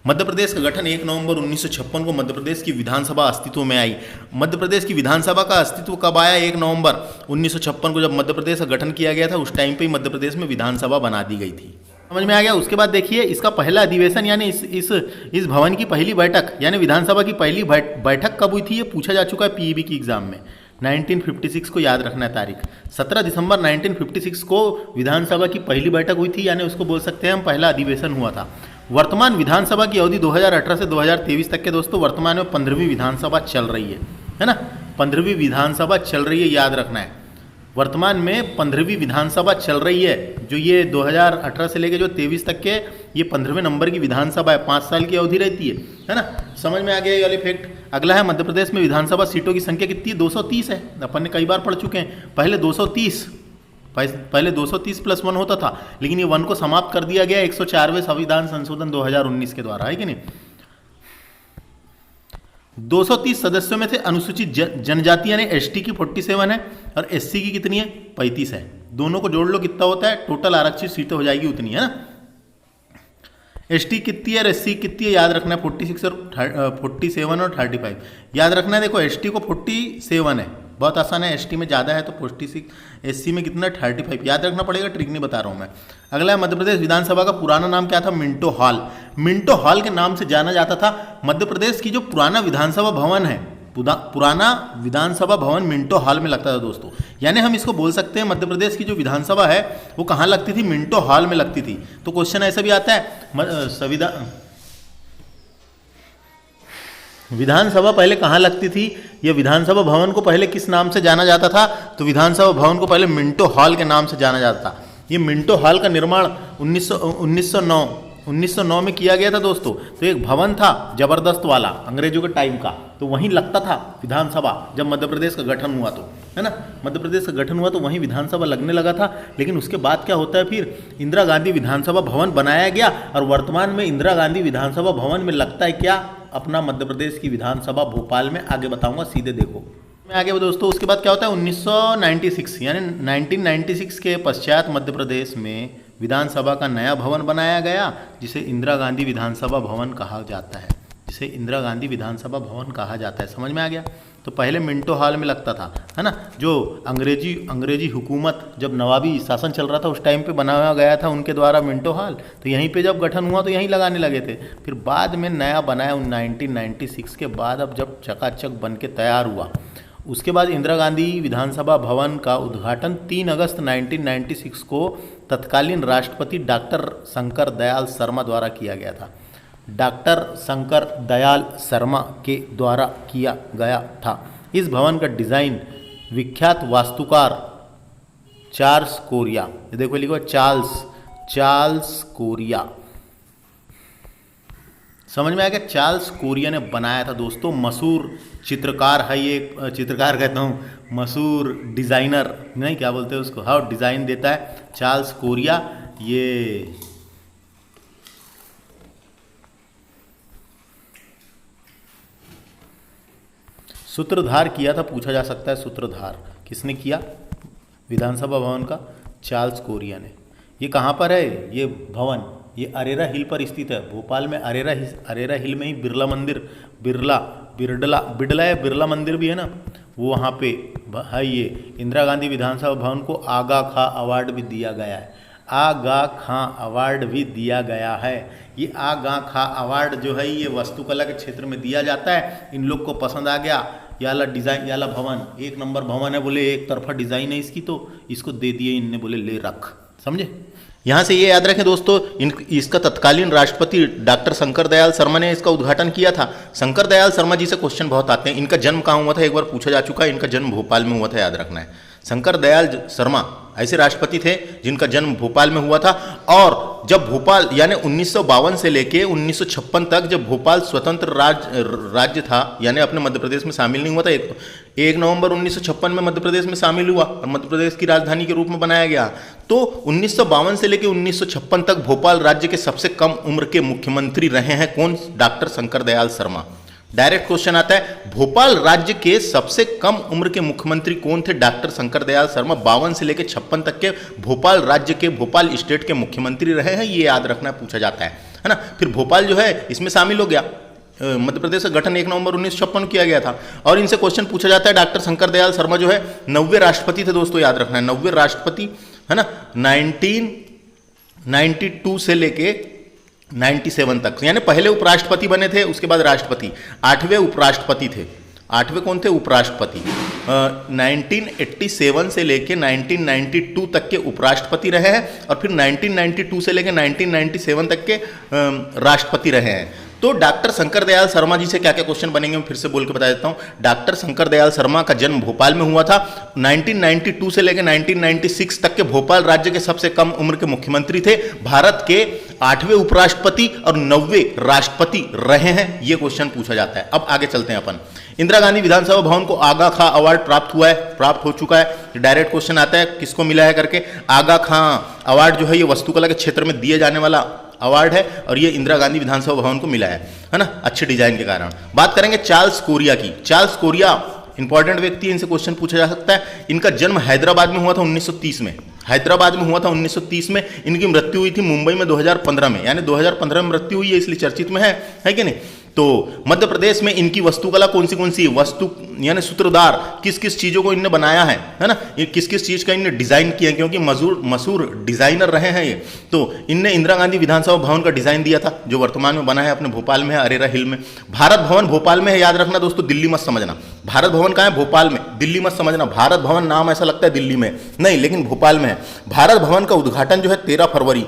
मध्य प्रदेश का गठन 1 नवंबर 1956 को मध्य प्रदेश की विधानसभा अस्तित्व में आई। मध्य प्रदेश की विधानसभा का अस्तित्व कब आया? 1 नवंबर 1956 को जब मध्य प्रदेश का गठन किया गया था, उस टाइम पे ही मध्य प्रदेश में विधानसभा बना दी गई थी। समझ में आ गया। उसके बाद देखिए इसका पहला अधिवेशन यानी इस भवन की पहली बैठक यानी विधानसभा की पहली बैठक कब हुई थी, ये पूछा जा चुका है पीईबी की एग्जाम में। 1956 को याद रखना है तारीख। 17 दिसंबर 1956 को विधानसभा की पहली बैठक हुई थी, यानी उसको बोल सकते हैं हम पहला अधिवेशन हुआ था। वर्तमान विधानसभा की अवधि 2018 से 2023 तक के दोस्तों वर्तमान में 15वीं विधानसभा चल रही है ना। 15वीं विधानसभा चल रही है, याद रखना है। वर्तमान में 15वीं विधानसभा चल रही है, जो ये 2018 से लेकर जो 23 तक के ये 15वें नंबर की विधानसभा है। 5 साल की अवधि रहती है ना। समझ में आ गया ये वाले फैक्ट। अगला है मध्य प्रदेश में विधानसभा सीटों की संख्या कितनी? 230 है। अपन ने कई बार पढ़ चुके हैं। पहले 230 + 1 होता था, लेकिन ये 1 को समाप्त कर दिया गया 104वें संविधान संशोधन 2019 के द्वारा, है कि नहीं। 230 सदस्यों में से अनुसूचित जनजाति यानी एसटी की 47 है और एससी की कितनी है? 35 है। दोनों को जोड़ लो कितना होता है, टोटल आरक्षित सीटें हो जाएगी उतनी, है ना। एसटी कितनी है और एससी कितनी है याद रखना है। 47 और 35 याद रखना है। देखो एसटी को 47 है, बहुत आसान है। एसटी में ज़्यादा है तो 46, एससी में कितना 35 याद रखना पड़ेगा, ट्रिक नहीं बता रहा हूँ मैं। अगला है मध्य प्रदेश विधानसभा का पुराना नाम क्या था? Minto hall. मिंटो हॉल के नाम से जाना जाता था। मध्य प्रदेश की जो पुराना विधानसभा भवन है, पुराना विधानसभा भवन मिंटो हॉल में लगता था दोस्तों। यानी हम इसको बोल सकते हैं मध्य प्रदेश की जो विधानसभा है वो कहाँ लगती थी? मिंटो हॉल में लगती थी। तो क्वेश्चन ऐसा भी आता है विधानसभा पहले कहाँ लगती थी, या विधानसभा भवन को पहले किस नाम से जाना जाता था? तो विधानसभा भवन को पहले मिंटो हॉल के नाम से जाना जाता था। ये मिंटो हॉल का निर्माण 1909 में किया गया था दोस्तों। तो एक भवन था जबरदस्त वाला अंग्रेजों के टाइम का, तो वहीं लगता था विधानसभा जब मध्य प्रदेश का गठन हुआ तो, है ना। मध्य प्रदेश का गठन हुआ तो वहीं विधानसभा लगने लगा था। लेकिन उसके बाद क्या होता है, फिर इंदिरा गांधी विधानसभा भवन बनाया गया और वर्तमान में इंदिरा गांधी विधानसभा भवन में लगता है क्या? अपना मध्य प्रदेश की विधानसभा भोपाल में। आगे बताऊंगा, सीधे देखो मैं आगे दोस्तों। उसके बाद क्या होता है 1996 यानी 1996 के पश्चात मध्य प्रदेश में विधानसभा का नया भवन बनाया गया जिसे इंदिरा गांधी विधानसभा भवन कहा जाता है। समझ में आ गया। तो पहले मिंटो हॉल में लगता था, है ना। जो अंग्रेजी हुकूमत जब नवाबी शासन चल रहा था उस टाइम पे बनाया गया था उनके द्वारा मिंटो हॉल। तो यहीं पे जब गठन हुआ तो यहीं लगाने लगे थे। फिर बाद में नया बनाया 1996 के बाद, अब जब चकाचक बन के तैयार हुआ। उसके बाद इंदिरा गांधी विधानसभा भवन का उद्घाटन 3 अगस्त 1996 को तत्कालीन राष्ट्रपति डॉक्टर शंकर दयाल शर्मा द्वारा किया गया था। डॉक्टर शंकर दयाल शर्मा के द्वारा किया गया था। इस भवन का डिज़ाइन विख्यात वास्तुकार चार्ल्स कोरिया, ये देखो लिखो चार्ल्स कोरिया। समझ में आ गया। चार्ल्स कोरिया ने बनाया था दोस्तों। मशहूर चित्रकार है ये, चित्रकार कहता हूँ, मशहूर डिज़ाइनर नहीं, क्या बोलते हैं उसको, हाँ, डिज़ाइन देता है चार्ल्स कोरिया। ये सूत्रधार किया था, पूछा जा सकता है सूत्रधार किसने किया विधानसभा भवन का? चार्ल्स कोरिया ने। ये कहाँ पर है ये भवन? ये अरेरा हिल पर स्थित है। भोपाल में अरेरा हिल में ही बिरला मंदिर भी है ना, वो वहाँ पे है। ये इंदिरा गांधी विधानसभा भवन को आगा खां अवार्ड भी दिया गया है। आगा खां अवार्ड भी दिया गया है। ये आगा खां अवार्ड जो है ये वास्तुकला के क्षेत्र में दिया जाता है। इन लोग को पसंद आ गया, ये वाला डिजाइन, ये वाला भवन 1 नंबर भवन है, बोले एक तरफा डिजाइन है इसकी, तो इसको दे दिए इनने, बोले ले रख, समझे। यहाँ से ये याद रखें दोस्तों, इसका तत्कालीन राष्ट्रपति डॉक्टर शंकर दयाल शर्मा ने इसका उद्घाटन किया था। शंकर दयाल शर्मा जी से क्वेश्चन बहुत आते हैं। इनका जन्म कहाँ हुआ था, एक बार पूछा जा चुका है, इनका जन्म भोपाल में हुआ था, याद रखना है। शंकर दयाल शर्मा ऐसे राष्ट्रपति थे जिनका जन्म भोपाल में हुआ था। और जब भोपाल यानी 1952 से लेके 1956 तक जब भोपाल स्वतंत्र राज्य था, यानी अपने मध्य प्रदेश में शामिल नहीं हुआ था, 1 नवंबर 1956 में मध्य प्रदेश में शामिल हुआ और मध्य प्रदेश की राजधानी के रूप में बनाया गया। तो 1952 से लेके 1956 तक भोपाल राज्य के सबसे कम उम्र के मुख्यमंत्री रहे हैं कौन, doctor Shankar Dayal Sharma. Direct question आता है, भोपाल राज्य के सबसे कम उम्र के मुख्यमंत्री कौन थे, डॉक्टर शंकर दयाल शर्मा 52 से लेकर 56 तक के भोपाल राज्य के, भोपाल स्टेट के मुख्यमंत्री रहे हैं, ये याद रखना पूछा जाता है ना। फिर भोपाल जो है इसमें शामिल हो गया, मध्य प्रदेश का गठन 1 नवंबर 1956 किया गया था। और इनसे क्वेश्चन पूछा जाता है, डॉक्टर शंकर दयाल शर्मा जो है 90वें राष्ट्रपति थे दोस्तों, याद रखना है 90वें राष्ट्रपति है ना, 1992 से लेके 97 तक, यानी पहले उपराष्ट्रपति बने थे, उसके बाद राष्ट्रपति, 8वें उपराष्ट्रपति थे। 8वें कौन थे, उपराष्ट्रपति। 1987 से लेके 1992 तक के उपराष्ट्रपति रहे हैं और फिर 1992 से लेके 1997 तक के राष्ट्रपति रहे हैं। तो डॉक्टर शंकर दयाल शर्मा जी से क्या क्या क्वेश्चन बनेंगे मैं फिर से बोल के बता देता हूं। डॉक्टर शंकर दयाल शर्मा का जन्म भोपाल में हुआ था। 1992 से लेकर 1996 तक के भोपाल राज्य के सबसे कम उम्र के मुख्यमंत्री थे। भारत के 8वें उपराष्ट्रपति और 9वें राष्ट्रपति रहे हैं। यह क्वेश्चन पूछा जाता है। अब आगे चलते हैं अपन। इंदिरा गांधी विधानसभा भवन को आगा खां अवार्ड प्राप्त हो चुका है। डायरेक्ट क्वेश्चन आता है किसको मिला है करके। आगा खां अवार्ड जो है ये वास्तुकला के क्षेत्र में दिए जाने वाला अवार्ड है और ये इंदिरा गांधी विधानसभा भवन को मिला है ना, अच्छे डिजाइन के कारण। बात करेंगे चार्ल्स कोरिया की। चार्ल्स कोरिया इंपॉर्टेंट व्यक्ति है, इनसे क्वेश्चन पूछा जा सकता है। इनका जन्म हैदराबाद में हुआ था 1930 में। हैदराबाद में हुआ था 1930 में। इनकी मृत्यु हुई थी मुंबई में 2015 में, यानी 2015 में मृत्यु हुई है, इसलिए चर्चित में है कि नहीं। तो मध्य प्रदेश में इनकी वास्तुकला कौन सी वस्तु यानी सूत्रधार किस किस चीजों को इनने बनाया है ना, ये किस किस चीज का इनने डिजाइन किया, क्योंकि मशहूर डिजाइनर रहे हैं ये। तो इनने इंदिरा गांधी विधानसभा भवन का डिजाइन दिया था जो वर्तमान में बना है अपने भोपाल में है, अरेरा हिल में। भारत भवन भोपाल में है, याद रखना दोस्तों, दिल्ली मत समझना। भारत भवन कहाँ है, भोपाल में, दिल्ली मत समझना। भारत भवन नाम ऐसा लगता है दिल्ली में, नहीं, लेकिन भोपाल में है। भारत भवन का उद्घाटन जो है 13 फरवरी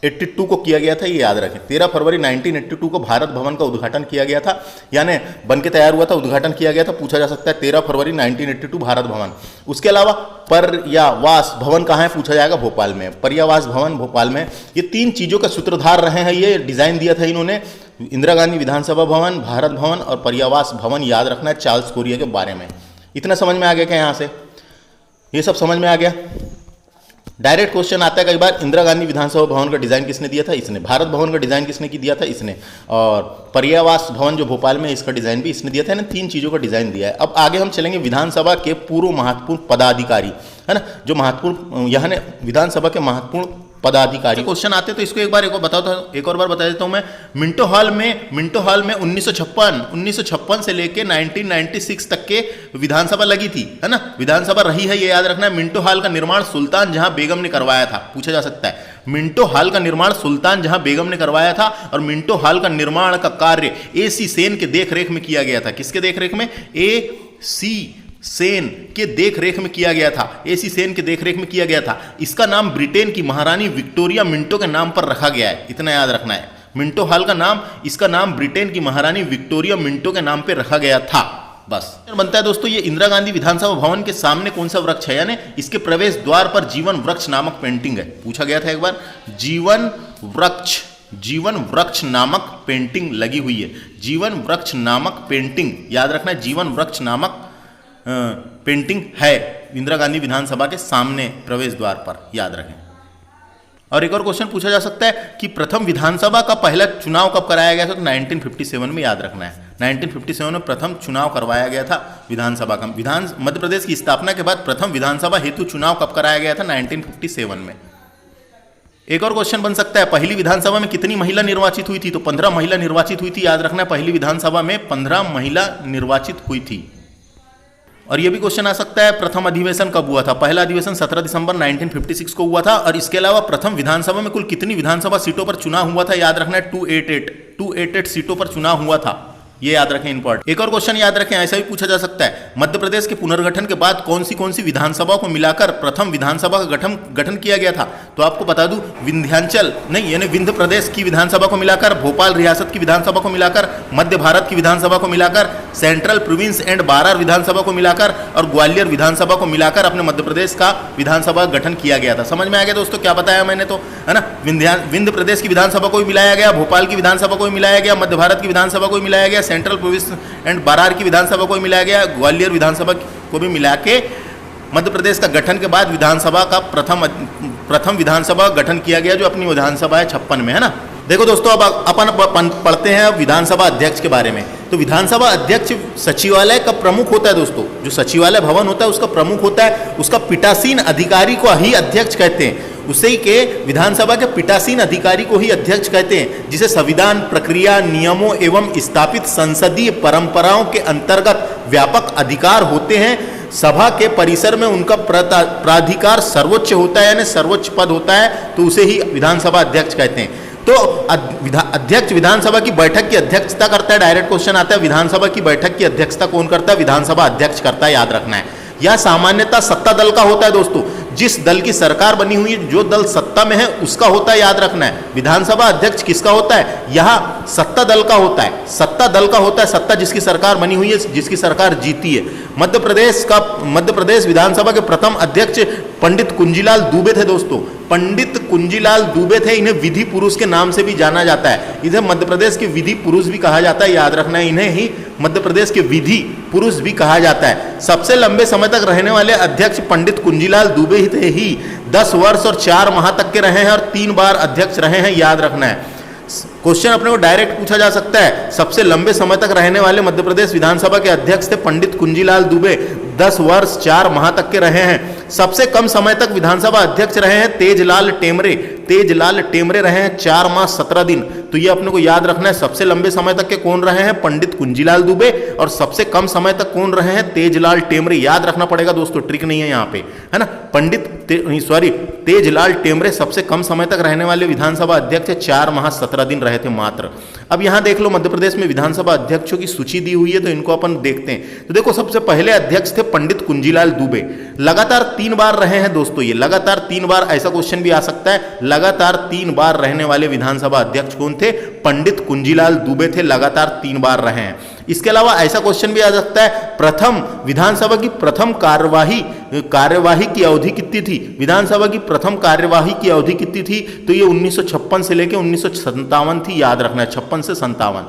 1982 को किया गया था, ये याद रखें। 13 फरवरी 1982 को भारत भवन का उद्घाटन किया गया था, यानी बन के तैयार हुआ था, उद्घाटन किया गया था। पूछा जा सकता है 13 फरवरी 1982 भारत भवन। उसके अलावा पर्यावास भवन कहाँ है, पूछा जाएगा, भोपाल में। पर्यावास भवन भोपाल में। ये 3 चीजों का सूत्रधार रहे हैं, ये डिजाइन दिया था इन्होंने। इंदिरा गांधी विधानसभा भवन, भारत भवन और पर्यावास भवन, याद रखना है चार्ल्स कोरिया के बारे में। इतना समझ में आ गया क्या यहाँ से, ये सब समझ में आ गया। डायरेक्ट क्वेश्चन आता है कई बार, इंदिरा गांधी विधानसभा भवन का डिजाइन किसने दिया था, इसने। भारत भवन का डिजाइन किसने दिया था, इसने। और पर्यावास भवन जो भोपाल में, इसका डिजाइन भी इसने दिया था ना। 3 चीजों का डिजाइन दिया है। अब आगे हम चलेंगे विधानसभा के पूर्व महत्वपूर्ण पदाधिकारी, है ना, जो महत्वपूर्ण यहाँ ने विधानसभा के महत्वपूर्ण पदाधिकारी। क्वेश्चन आते तो इसको एक और बार बता देता हूं मैं। मिंटो हॉल में 1956 से लेके 1996 तक के विधानसभा लगी थी, है ना, विधानसभा रही है, ये याद रखना है। मिंटो हॉल का निर्माण सुल्तान जहां बेगम ने करवाया था, पूछा जा सकता है। मिंटो हॉल का निर्माण सुल्तान जहां बेगम ने करवाया था और मिंटो हॉल का निर्माण का कार्य AC सेन के देखरेख में किया गया था। किसके देखरेख में, AC सेन के देखरेख में किया गया था। AC सेन के देखरेख में किया गया था। इसका नाम ब्रिटेन की महारानी विक्टोरिया मिंटो के नाम पर रखा गया है, इतना याद रखना है। मिंटो हॉल का नाम, इसका नाम ब्रिटेन की महारानी विक्टोरिया मिंटो के नाम पर रखा गया था, बस। बनता है दोस्तों, ये इंदिरा गांधी विधानसभा भवन के सामने कौन सा वृक्ष है, यानी इसके प्रवेश द्वार पर जीवन वृक्ष नामक पेंटिंग है। पूछा गया था एक बार, जीवन वृक्ष नामक पेंटिंग लगी हुई है। जीवन वृक्ष नामक पेंटिंग, याद रखना है, जीवन वृक्ष नामक पेंटिंग है इंदिरा गांधी विधानसभा के सामने प्रवेश द्वार पर, याद रखें। और एक और क्वेश्चन पूछा जा सकता है कि प्रथम विधानसभा का पहला चुनाव कब कराया गया था, तो 1957 में, याद रखना है। 1957 में प्रथम चुनाव करवाया गया था विधानसभा का। मध्य प्रदेश की स्थापना के बाद प्रथम विधानसभा हेतु चुनाव कब कराया गया था, 1957 में। एक और क्वेश्चन बन सकता है, पहली विधानसभा में कितनी महिला निर्वाचित हुई थी, तो 15 महिला निर्वाचित हुई थी, याद रखना है। पहली विधानसभा में 15 महिला निर्वाचित हुई थी। और यह भी क्वेश्चन आ सकता है, प्रथम अधिवेशन कब हुआ था। पहला अधिवेशन 17 दिसंबर 1956 को हुआ था। और इसके अलावा प्रथम विधानसभा में कुल कितनी विधानसभा सीटों पर चुनाव हुआ था, याद रखना है, 288 सीटों पर चुनाव हुआ था। ये याद रखें इंपॉर्टेंट। एक और क्वेश्चन याद रखें, ऐसा भी पूछा जा सकता है, मध्य प्रदेश के पुनर्गठन के बाद कौन सी विधानसभा को मिलाकर प्रथम विधानसभा का गठन किया गया था? तो आपको बता दूं, विंध्याचल नहीं यानी विंध्य प्रदेश की विधानसभा को मिलाकर, भोपाल रियासत की विधानसभा को मिलाकर, मध्य भारत की विधानसभा को मिलाकर, सेंट्रल प्रोविंस एंड बारार विधानसभा को मिलाकर और ग्वालियर विधानसभा को मिलाकर अपने मध्य प्रदेश का विधानसभा गठन किया गया था। समझ में आ गया दोस्तों क्या बताया मैंने? तो है ना, विंध्य प्रदेश की विधानसभा को भी मिलाया गया, भोपाल की विधानसभा को भी मिलाया गया, मध्य भारत की विधानसभा को भी मिलाया गया, सेंट्रल प्रोविंस एंड बारार की विधानसभा को भी मिलाया गया, ग्वालियर विधानसभा को भी मिला के मध्य प्रदेश का गठन के बाद विधानसभा का प्रथम विधानसभा गठन किया गया, जो अपनी विधानसभा है 56 में, है ना। देखो दोस्तों, अब अपन पढ़ते हैं विधानसभा अध्यक्ष के बारे में। तो विधानसभा अध्यक्ष सचिवालय का प्रमुख होता है दोस्तों, जो सचिवालय भवन होता है उसका प्रमुख होता है, उसका पीठासीन अधिकारी को ही अध्यक्ष कहते हैं, उसे ही के विधानसभा के पीठासीन अधिकारी को ही अध्यक्ष कहते हैं, जिसे संविधान प्रक्रिया, नियमों एवं स्थापित संसदीय परंपराओं के अंतर्गत व्यापक अधिकार होते हैं। सभा के परिसर में उनका प्राधिकार सर्वोच्च होता है, यानी सर्वोच्च पद होता है, तो उसे ही विधानसभा अध्यक्ष कहते हैं। तो अध्यक्ष विधानसभा की बैठक की अध्यक्षता करता है। डायरेक्ट क्वेश्चन आता है, विधानसभा की बैठक की अध्यक्षता कौन करता है? विधानसभा अध्यक्ष करता है, याद रखना है। यह सामान्यतः सत्ता दल का होता है दोस्तों, जिस दल की सरकार बनी हुई है, जो दल सत्ता में है उसका होता है, याद रखना है। विधानसभा अध्यक्ष किसका होता है? यह सत्ता दल का होता है, सत्ता दल का होता है, सत्ता जिसकी सरकार बनी हुई है, जिसकी सरकार जीती है। मध्य प्रदेश विधानसभा के प्रथम अध्यक्ष पंडित कुंजीलाल दुबे थे दोस्तों, पंडित कुंजीलाल दुबे थे। इन्हें विधि पुरुष के नाम से भी जाना जाता है, इन्हें मध्य प्रदेश के विधि पुरुष भी कहा जाता है, याद रखना है, इन्हें ही मध्य प्रदेश के विधि पुरुष भी कहा जाता है। सबसे लंबे समय तक रहने वाले अध्यक्ष पंडित कुंजीलाल दुबे थे ही 10 वर्ष और 4 माह तक के रहे हैं और 3 बार अध्यक्ष रहे हैं, याद रखना है। क्वेश्चन अपने को डायरेक्ट पूछा जा सकता है, सबसे लंबे समय तक रहने वाले मध्य प्रदेश विधानसभा के अध्यक्ष थे पंडित कुंजीलाल दुबे, 10 वर्ष 4 माह तक के रहे हैं। सबसे कम समय तक विधानसभा अध्यक्ष रहे हैं तेजलाल टेमरे रहे हैं 4 माह 17 दिन। तो ये अपने को याद रखना है, सबसे लंबे समय तक के कौन रहे हैं? पंडित कुंजीलाल दुबे, और सबसे कम समय तक कौन रहे हैं? तेजलाल टेमरे। याद रखना पड़ेगा दोस्तों, ट्रिक नहीं है यहाँ पे, है ना। तेजलाल टेमरे सबसे कम समय तक रहने वाले विधानसभा अध्यक्ष 4 माह 17 दिन रहे थे मात्र। अब यहाँ देख लो, मध्य प्रदेश में विधानसभा अध्यक्षों की सूची दी हुई है, तो इनको अपन देखते हैं। तो देखो, सबसे पहले अध्यक्ष थे पंडित कुंजीलाल दुबे, लगातार 3 बार रहे हैं दोस्तों, ये लगातार 3 बार, ऐसा क्वेश्चन भी आ सकता है, लगातार 3 बार रहने वाले विधानसभा अध्यक्ष कौन थे? पंडित कुंजीलाल दुबे थे, लगातार 3 बार रहे हैं। इसके अलावा ऐसा क्वेश्चन भी आ सकता है, प्रथम विधानसभा की प्रथम कार्यवाही की अवधि कितनी थी? विधानसभा की प्रथम कार्यवाही की अवधि कितनी थी? तो ये 1956 से लेकर 1957 थी, याद रखना है, 56 से 57।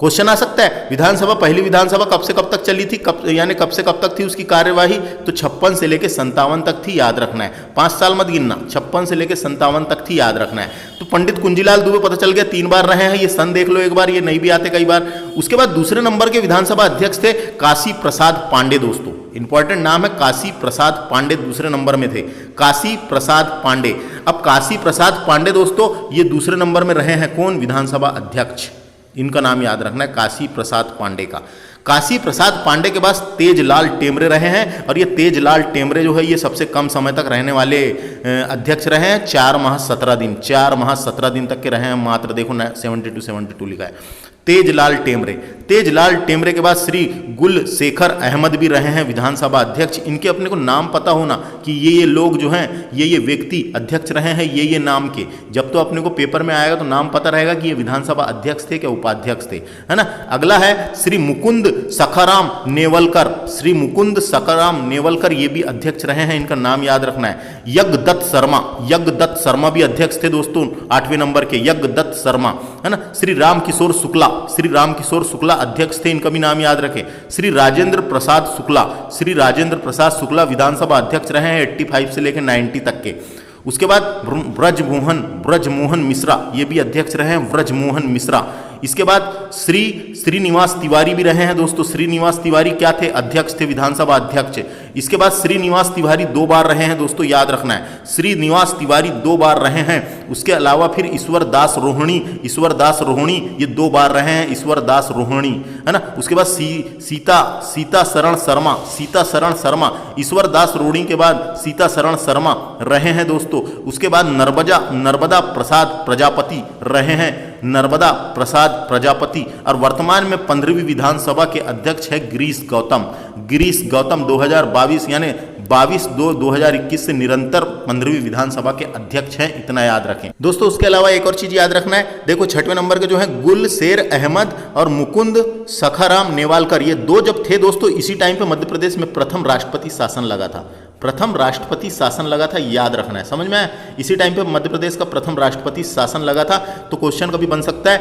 क्वेश्चन आ सकता है, विधानसभा पहली विधानसभा कब से कब तक चली थी, यानी कब से कब तक थी उसकी कार्यवाही? तो 56 से लेकर 57 तक थी, याद रखना है। 5 साल मत गिनना, 56 से लेकर 57 तक थी, याद रखना है। तो पंडित कुंजीलाल दुबे पता चल गया 3 बार रहे हैं, ये सन देख लो एक बार, ये नहीं भी आते कई बार। उसके बाद दूसरे नंबर के विधानसभा अध्यक्ष थे काशी प्रसाद पांडे दोस्तों, इंपॉर्टेंट नाम है, काशी प्रसाद पांडे दूसरे नंबर में थे, काशी प्रसाद पांडे। अब काशी प्रसाद पांडे दोस्तों ये दूसरे नंबर में रहे हैं कौन? विधानसभा अध्यक्ष, इनका नाम याद रखना है, काशी प्रसाद पांडे का। काशी प्रसाद पांडे के पास तेजलाल टेमरे रहे हैं, और ये तेजलाल टेमरे जो है ये सबसे कम समय तक रहने वाले अध्यक्ष रहे हैं, 4 माह 17 दिन, 4 माह 17 दिन तक के रहे हैं मात्र। देखो 72 लिखा है। तेजलाल टेमरे के बाद श्री गुलशेखर अहमद भी रहे हैं विधानसभा अध्यक्ष। इनके अपने को नाम पता होना कि ये लोग जो हैं, ये व्यक्ति अध्यक्ष रहे हैं, ये नाम के। जब तो अपने को पेपर में आएगा तो नाम पता रहेगा कि ये विधानसभा अध्यक्ष थे क्या उपाध्यक्ष थे, है ना। अगला है श्री मुकुंद सखाराम नेवलकर, ये भी अध्यक्ष रहे हैं, इनका नाम याद रखना है। यज्ञदत्त शर्मा भी अध्यक्ष थे दोस्तों, 8वें नंबर के यज्ञदत्त शर्मा, है ना। श्री राम किशोर शुक्ला अध्यक्ष थे, इनका भी नाम याद रखें। श्री राजेंद्र प्रसाद शुक्ला विधानसभा अध्यक्ष रहे हैं 85 से लेकर 90 तक के। उसके बाद ब्रजमोहन मिश्रा, ये भी अध्यक्ष रहे हैं, ब्रजमोहन मिश्रा। इसके बाद श्रीनिवास तिवारी भी रहे हैं दोस्तों। श्रीनिवास तिवारी क्या थे? अध्यक्ष थे, विधानसभा अध्यक्ष। इसके बाद श्रीनिवास तिवारी 2 बार रहे हैं दोस्तों, याद रखना है, श्रीनिवास तिवारी 2 बार रहे हैं। उसके अलावा फिर ईश्वर दास रोहिणी ये 2 बार रहे हैं, ईश्वर दास रोहिणी, है ना। उसके बाद सीता शरण शर्मा, ईश्वर दास रोहिणी के बाद सीता शरण शर्मा रहे हैं दोस्तों। उसके बाद नर्मदा प्रसाद प्रजापति रहे हैं, नर्मदा प्रसाद प्रजापति। और वर्तमान में 15वीं विधानसभा के अध्यक्ष है गिरीश गौतम 2022 यानी 22/2/2021 से निरंतर 15वीं विधानसभा के अध्यक्ष हैं, इतना याद रखें दोस्तों। उसके अलावा एक और चीज याद रखना है, देखो 6वें नंबर के जो है गुलशेर अहमद और मुकुंद सखाराम नेवालकर, ये 2 जब थे दोस्तों, इसी टाइम पे मध्य प्रदेश में प्रथम राष्ट्रपति शासन लगा था, याद रखना है, समझ में आया। इसी टाइम पे मध्य प्रदेश का प्रथम राष्ट्रपति शासन लगा था। तो क्वेश्चन कभी बन सकता है,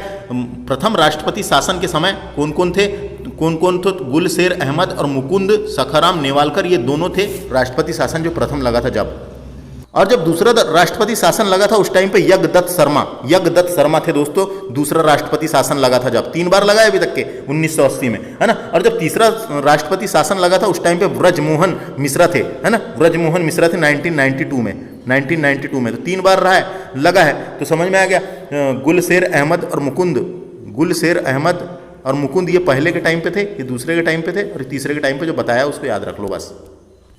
प्रथम राष्ट्रपति शासन के समय कौन कौन थे, तो गुलशेर अहमद और मुकुंद सखाराम नेवालकर, ये दोनों थे राष्ट्रपति शासन जो प्रथम लगा था जब। और जब दूसरा राष्ट्रपति शासन लगा था उस टाइम पे यज्ञदत्त शर्मा थे दोस्तों, दूसरा राष्ट्रपति शासन लगा था जब, 3 बार लगा है अभी तक के 1980 में, है ना। और जब तीसरा राष्ट्रपति शासन लगा था उस टाइम पे ब्रजमोहन मिश्रा थे, है ना, ब्रजमोहन मिश्रा थे 1992 में, तो 3 बार लगा है। तो समझ में आ गया, गुलशेर अहमद और मुकुंद ये पहले के टाइम पे थे, ये दूसरे के टाइम पे थे, और तीसरे के टाइम पे जो बताया उसको याद रख लो बस।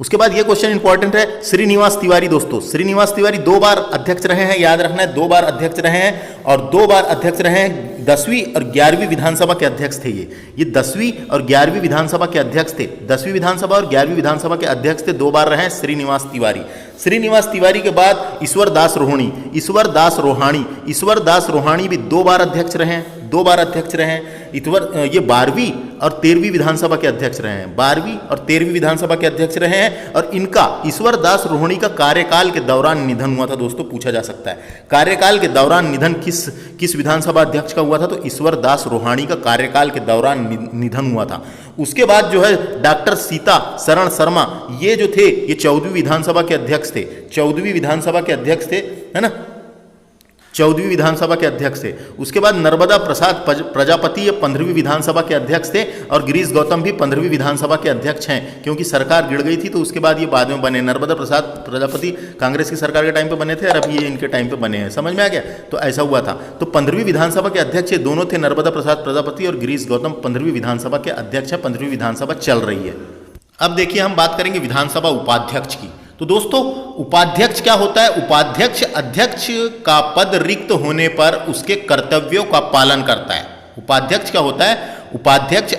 उसके बाद ये क्वेश्चन इंपॉर्टेंट है, श्रीनिवास तिवारी दोस्तों, श्रीनिवास तिवारी 2 बार अध्यक्ष रहे हैं, याद रखना है, 2 बार अध्यक्ष रहे हैं, और 2 बार अध्यक्ष रहे हैं 10वीं और 11वीं विधानसभा के अध्यक्ष थे ये 10वीं और 11वीं विधानसभा के अध्यक्ष थे, 10वीं विधानसभा और 11वीं विधानसभा के अध्यक्ष थे, 2 बार रहे हैं श्रीनिवास तिवारी के बाद ईश्वर दास रोहाणी भी 2 बार अध्यक्ष रहे हैं, ये 12वीं और 13वीं विधानसभा के अध्यक्ष रहे हैं, 12वीं और 13वीं विधानसभा के अध्यक्ष रहे हैं। और इनका ईश्वर दास रोहिणी का कार्यकाल के दौरान निधन हुआ था दोस्तों, पूछा जा सकता है, कार्यकाल के दौरान निधन किस विधानसभा अध्यक्ष का हुआ था, तो ईश्वर दास रोहाणी का कार्यकाल के दौरान निधन हुआ था। उसके बाद जो है डॉक्टर सीता शरण शर्मा, ये जो थे ये 14वीं विधानसभा के अध्यक्ष थे, 14वीं विधानसभा के अध्यक्ष थे, है ना, 14वीं विधानसभा के अध्यक्ष थे। उसके बाद नर्मदा प्रसाद प्रजापति ये 15वीं विधानसभा के अध्यक्ष थे, और गिरीश गौतम भी 15वीं विधानसभा के अध्यक्ष हैं, क्योंकि सरकार गिर गई थी तो उसके बाद ये बाद में बने। नर्मदा प्रसाद प्रजापति कांग्रेस की सरकार के टाइम पे बने थे, और अभी ये इनके टाइम पे बने हैं, समझ में आ गया। तो ऐसा हुआ था। तो 15वीं विधानसभा के अध्यक्ष ये दोनों थे, नर्मदा प्रसाद प्रजापति और गिरीश गौतम 15वीं विधानसभा के अध्यक्ष हैं, 15वीं विधानसभा चल रही है। अब देखिए हम बात करेंगे विधानसभा उपाध्यक्ष की। तो दोस्तों उपाध्यक्ष क्या होता है, उपाध्यक्ष अध्यक्ष का पद रिक्त होने पर उसके कर्तव्यों का पालन करता है। उपाध्यक्ष क्या होता है, उपाध्यक्ष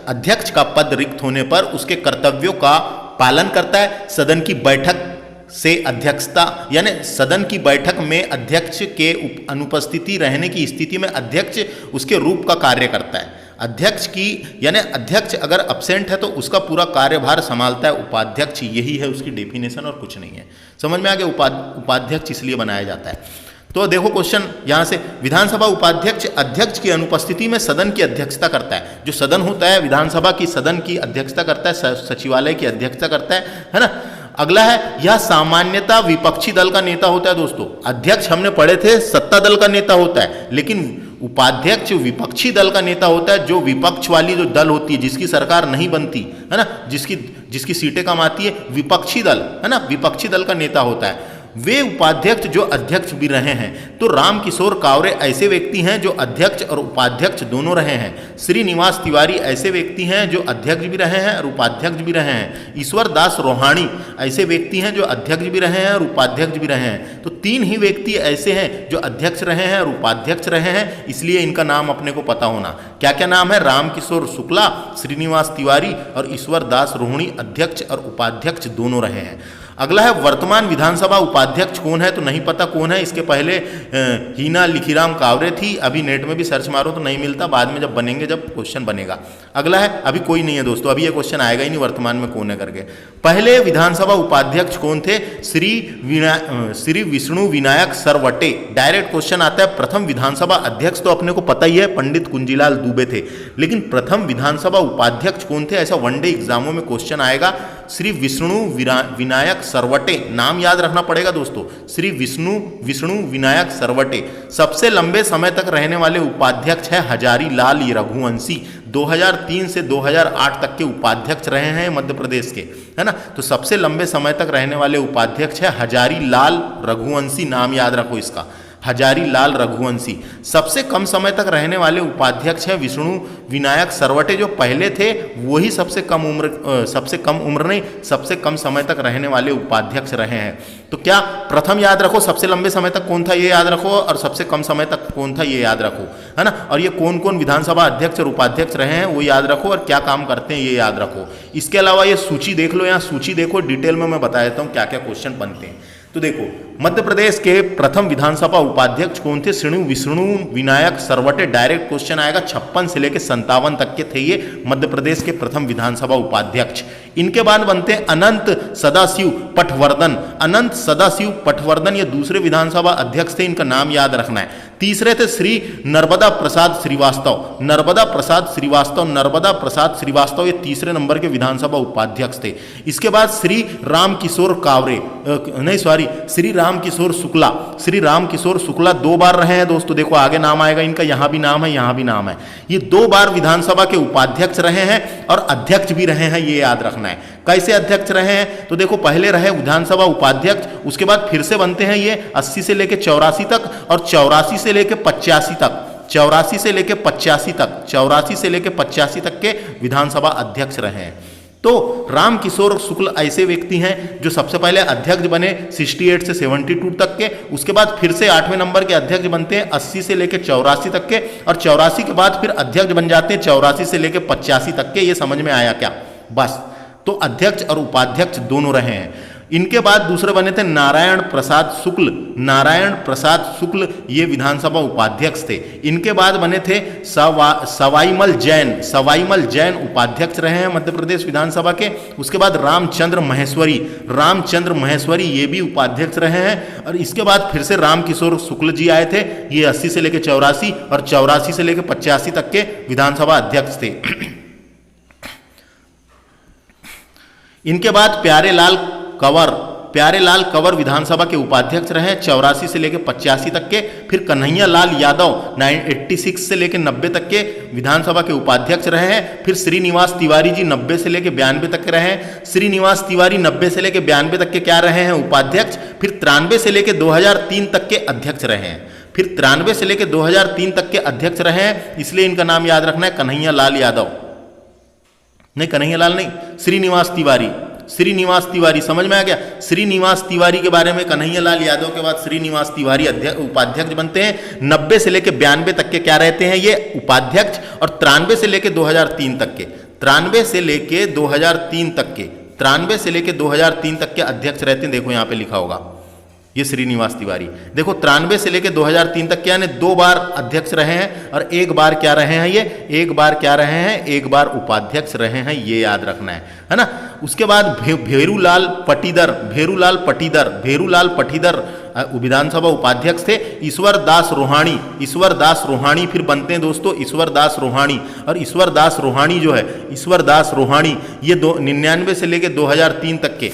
अध्यक्ष का पद रिक्त होने पर उसके कर्तव्यों का पालन करता है। सदन की बैठक से अध्यक्षता, यानी सदन की बैठक में अध्यक्ष के अनुपस्थिति रहने की स्थिति में अध्यक्ष उसके रूप का कार्य करता है। अध्यक्ष अगर अब्सेंट है तो उसका पूरा कार्यभार संभालता है उपाध्यक्ष, यही है उसकी डेफिनेशन और कुछ नहीं है। समझ में आ गया, उपाध्यक्ष इसलिए बनाया जाता है। तो देखो क्वेश्चन यहाँ से, विधानसभा उपाध्यक्ष अध्यक्ष की अनुपस्थिति में सदन की अध्यक्षता करता है। जो सदन होता है विधानसभा की, सदन की अध्यक्षता करता है, सचिवालय की अध्यक्षता करता है ना। अगला है, यह सामान्यतः विपक्षी दल का नेता होता है दोस्तों। अध्यक्ष हमने पढ़े थे सत्ता दल का नेता होता है, लेकिन उपाध्यक्ष विपक्षी दल का नेता होता है। जो विपक्ष वाली जो दल होती है, जिसकी सरकार नहीं बनती है ना, जिसकी सीटें कम आती है, विपक्षी दल है ना, विपक्षी दल का नेता होता है। वे उपाध्यक्ष जो अध्यक्ष भी रहे हैं। तो रामकिशोर कावरे ऐसे व्यक्ति हैं जो अध्यक्ष और उपाध्यक्ष दोनों रहे हैं। श्रीनिवास तिवारी ऐसे व्यक्ति हैं जो अध्यक्ष भी रहे हैं और उपाध्यक्ष भी रहे हैं। ईश्वर दास रोहाणी ऐसे व्यक्ति हैं जो अध्यक्ष भी रहे हैं और उपाध्यक्ष भी रहे हैं। तो 3 ही व्यक्ति ऐसे हैं जो अध्यक्ष रहे हैं और उपाध्यक्ष रहे हैं, इसलिए इनका नाम अपने को पता होना। क्या क्या नाम है, रामकिशोर शुक्ला, श्रीनिवास तिवारी और ईश्वर दास रोहिणी अध्यक्ष और उपाध्यक्ष दोनों रहे हैं। अगला है, वर्तमान विधानसभा उपाध्यक्ष कौन है, तो नहीं पता कौन है। इसके पहले हीना लिखीराम कावरे थी, अभी नेट में भी सर्च मारो तो नहीं मिलता, बाद में जब बनेंगे, जब क्वेश्चन बनेगा। अगला है, अभी कोई नहीं है दोस्तों, अभी ये क्वेश्चन आएगा ही नहीं वर्तमान में कौन है करके। पहले विधानसभा उपाध्यक्ष कौन थे, श्री विष्णु विनायक सरवटे। डायरेक्ट क्वेश्चन आता है। प्रथम विधानसभा अध्यक्ष तो अपने को पता ही है, पंडित कुंजीलाल दुबे थे, लेकिन प्रथम विधानसभा उपाध्यक्ष कौन थे, ऐसा वनडे एग्जामों में क्वेश्चन आएगा। श्री विष्णु विनायक सरवटे, नाम याद रखना पड़ेगा दोस्तों, श्री विष्णु विनायक सरवटे। सबसे लंबे समय तक रहने वाले उपाध्यक्ष है हजारी लाल रघुवंशी, 2003 से 2008 तक के उपाध्यक्ष रहे हैं मध्य प्रदेश के, है ना। तो सबसे लंबे समय तक रहने वाले उपाध्यक्ष है हजारी लाल रघुवंशी, नाम याद रखो इसका, हजारी लाल रघुवंशी। सबसे कम समय तक रहने वाले उपाध्यक्ष हैं विष्णु विनायक सरवटे, जो पहले थे वही सबसे कम उम्र नहीं, सबसे कम समय तक रहने वाले उपाध्यक्ष रहे हैं। तो क्या प्रथम याद रखो, सबसे लंबे समय तक कौन था ये याद रखो, और सबसे कम समय तक कौन था ये याद रखो, है ना। और ये कौन कौन विधानसभा अध्यक्ष और उपाध्यक्ष रहे हैं वो याद रखो, और क्या काम करते हैं ये याद रखो। इसके अलावा ये सूची देख लो, यहाँ सूची देखो, डिटेल में मैं बता देता हूँ क्या क्या क्वेश्चन बनते हैं। तो देखो, मध्य प्रदेश के प्रथम विधानसभा उपाध्यक्ष कौन थे? श्री विष्णु विनायक सरवटे। डायरेक्ट क्वेश्चन आएगा, 56 से लेकर 57 तक के थे ये मध्य प्रदेश के प्रथम विधानसभा उपाध्यक्ष। इनके बाद बनते हैं अनंत सदाशिव पटवर्धन। अनंत सदाशिव पटवर्धन ये दूसरे विधानसभा अध्यक्ष थे, इनका नाम याद रखना है। तीसरे थे श्री नर्मदा प्रसाद श्रीवास्तव। नर्मदा प्रसाद श्रीवास्तव, नर्मदा प्रसाद श्रीवास्तव ये तीसरे नंबर के विधानसभा उपाध्यक्ष थे। इसके बाद श्री रामकिशोर कावरे, नहीं सॉरी, श्री रामकिशोर शुक्ला। श्री रामकिशोर शुक्ला 2 बार रहे हैं दोस्तों, देखो आगे नाम आएगा इनका, यहां भी नाम है, यहां भी नाम है। ये 2 बार विधानसभा के उपाध्यक्ष रहे हैं और अध्यक्ष भी रहे हैं, ये याद रखना है। कैसे अध्यक्ष रहे हैं? तो देखो, पहले रहे विधानसभा उपाध्यक्ष, उसके बाद फिर से बनते हैं ये 80 से लेकर 84 तक, और 84 से लेकर 85 तक, 84 से लेकर 85 तक, 84 से लेकर 85 तक के विधानसभा अध्यक्ष रहे हैं। तो रामकिशोर शुक्ल ऐसे व्यक्ति हैं जो सबसे पहले अध्यक्ष बने 68 से 72 तक के, उसके बाद फिर से 8वें नंबर के अध्यक्ष बनते हैं 80 से लेकर 84 तक के, और 84 के बाद फिर अध्यक्ष बन जाते हैं 84 से लेकर 85 तक के। ये समझ में आया क्या? बस, तो अध्यक्ष और उपाध्यक्ष दोनों रहे हैं। इनके बाद दूसरे बने थे नारायण प्रसाद शुक्ल। नारायण प्रसाद शुक्ल ये विधानसभा उपाध्यक्ष थे। इनके बाद बने थे सवाईमल जैन। सवाईमल जैन उपाध्यक्ष रहे हैं मध्य प्रदेश विधानसभा के। उसके बाद रामचंद्र महेश्वरी, रामचंद्र महेश्वरी ये भी उपाध्यक्ष रहे हैं। और इसके बाद फिर से रामकिशोर शुक्ल जी आए थे, ये 80 से लेकर 84 और 84 से लेकर 85 तक के विधानसभा अध्यक्ष थे। इनके बाद प्यारेलाल कंवर, प्यारेलाल कंवर विधानसभा के उपाध्यक्ष रहे 84 से लेकर 85 तक के। फिर कन्हैया लाल यादव 86 से लेकर 90 तक के विधानसभा के उपाध्यक्ष रहे हैं। फिर श्रीनिवास तिवारी जी 90 से लेकर 92 तक के रहे हैं। श्रीनिवास तिवारी 90 से लेकर 92 तक के क्या रहे हैं? उपाध्यक्ष। फिर 93 से लेकर 2003 तक के अध्यक्ष रहे हैं। फिर 93 से लेकर 2003 तक के अध्यक्ष रहे हैं, इसलिए इनका नाम याद रखना है कन्हैया लाल यादव, नहीं कन्हैया लाल नहीं, श्रीनिवास तिवारी। श्रीनिवास तिवारी समझ में आ गया? श्रीनिवास तिवारी के बारे में, कन्हैया लाल यादव के बाद श्रीनिवास तिवारी उपाध्यक्ष बनते हैं। 90 से लेकर 92 तक के क्या रहते हैं ये? उपाध्यक्ष। और 93 से लेकर 2003 तक के, 93 से लेकर 2003 तक के, 93 से लेकर 2003 तक के अध्यक्ष रहते हैं। देखो यहाँ पे लिखा होगा ये श्रीनिवास तिवारी। देखो 93 से लेकर 2003 तक क्या है, 2 बार अध्यक्ष रहे हैं और 1 बार क्या रहे हैं ये? 1 बार क्या रहे हैं? 1 बार उपाध्यक्ष रहे हैं, ये याद रखना है ना। उसके बाद भेरूलाल पटीदर, भेरूलाल पटीदर, भेरूलाल पटीदर विधानसभा उपाध्यक्ष थे। ईश्वर दास रोहाणी, ईश्वर दास रोहाणी फिर बनते हैं दोस्तों ईश्वर दास रोहाणी। और ईश्वर दास रोहाणी जो है, ईश्वर दास रोहाणी ये 99 से लेकर 2003 तक के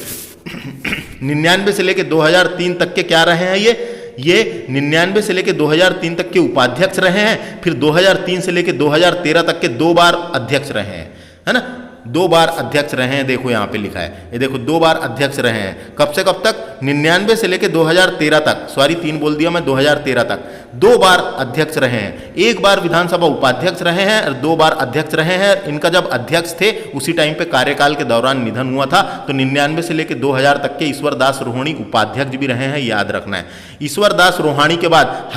99 से लेकर 2003 तक के क्या रहे हैं ये 99 से लेकर 2003 तक के उपाध्यक्ष रहे हैं। फिर 2003 से लेकर 2013 तक के 2 बार अध्यक्ष रहे हैं, है ना। 2 बार अध्यक्ष रहे हैं, देखो यहाँ पे लिखा है, ये देखो 2 बार अध्यक्ष रहे हैं। कब से कब तक? 99 से लेकर 2013 तक, सॉरी 3 बोल दिया मैं, 2013 तक 2 बार अध्यक्ष रहे हैं। 1 बार विधानसभा उपाध्यक्ष रहे हैं और 2 बार अध्यक्ष रहे हैं। इनका जब अध्यक्ष थे उसी टाइम पे कार्यकाल के दौरान निधन हुआ था। तो 99 से लेकर 2000 तक के ईश्वर दास रोहाणी उपाध्यक्ष भी रहे हैं, याद रखना है। ईश्वर दास रोहाणी के बाद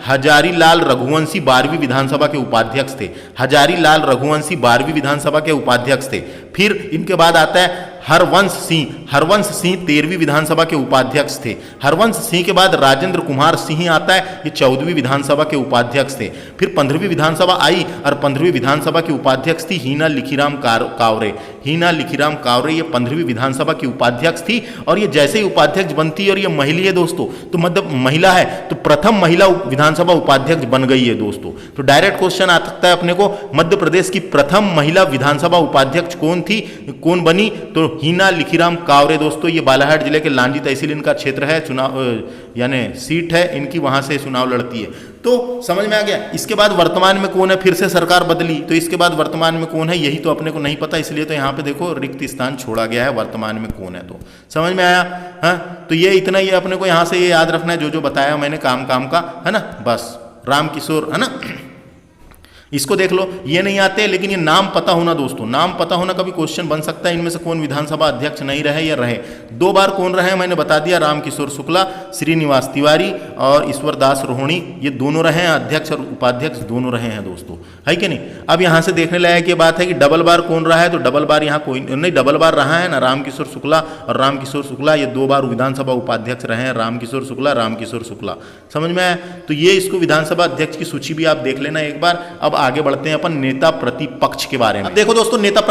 हजारी लाल रघुवंशी 12वीं विधानसभा के उपाध्यक्ष थे। हजारी लाल रघुवंशी 12वीं विधानसभा के उपाध्यक्ष थे। फिर इनके बाद आता है हरवंश सिंह, हरवंश सिंह 13वीं विधानसभा के उपाध्यक्ष थे। हरवंश सिंह के बाद राजेंद्र कुमार सिंह आता है, ये 14वीं विधानसभा के उपाध्यक्ष थे। फिर 15वीं विधानसभा आई और 15वीं विधानसभा की उपाध्यक्ष थी हीना लिखीराम कावरे। हीना लिखीराम कावरे ये 15वीं विधानसभा की उपाध्यक्ष थी। और ये जैसे ही उपाध्यक्ष बनती है, और ये महिला है दोस्तों, तो मतलब महिला है तो प्रथम महिला विधानसभा उपाध्यक्ष बन गई है दोस्तों। तो डायरेक्ट क्वेश्चन आ सकता है अपने को, मध्य प्रदेश की प्रथम महिला विधानसभा उपाध्यक्ष कौन थी, कौन बनी? तो हीना लिखीराम कावरे दोस्तों, ये बालाघाट जिले के लांजी तहसील इनका क्षेत्र है, चुनाव यानी सीट है इनकी, वहां से चुनाव लड़ती है। तो समझ में आ गया। इसके बाद वर्तमान में कौन है, फिर से सरकार बदली, तो इसके बाद वर्तमान में कौन है यही तो अपने को नहीं पता, इसलिए तो यहाँ पे देखो रिक्त स्थान छोड़ा गया है, वर्तमान में कौन है। तो समझ में आया। हाँ, तो ये इतना ही अपने को यहाँ से ये याद रखना है जो जो बताया मैंने काम का, है ना। बस रामकिशोर, है ना, इसको देख लो। ये नहीं आते, लेकिन ये नाम पता होना दोस्तों, नाम पता होना कभी क्वेश्चन बन सकता है। इनमें से कौन विधानसभा अध्यक्ष नहीं रहे या रहे, 2 बार कौन रहे मैंने बता दिया, रामकिशोर शुक्ला, श्रीनिवास तिवारी और ईश्वर दास रोहिणी, ये दोनों रहे हैं, अध्यक्ष और उपाध्यक्ष दोनों रहे हैं दोस्तों, है कि नहीं। अब यहाँ से देखने लायक ये बात है कि डबल बार कौन रहा है, तो डबल बार यहाँ कोई नहीं, डबल बार रहा है ना रामकिशोर शुक्ला, और रामकिशोर शुक्ला ये 2 बार विधानसभा उपाध्यक्ष रहे हैं, रामकिशोर शुक्ला। समझ में आया। तो ये इसको विधानसभा अध्यक्ष की सूची भी आप देख लेना एक बार। अब आगे बढ़ते हैं अपन नेता प्रतिपक्ष के बारे में। अब देखो दोस्तों, नेता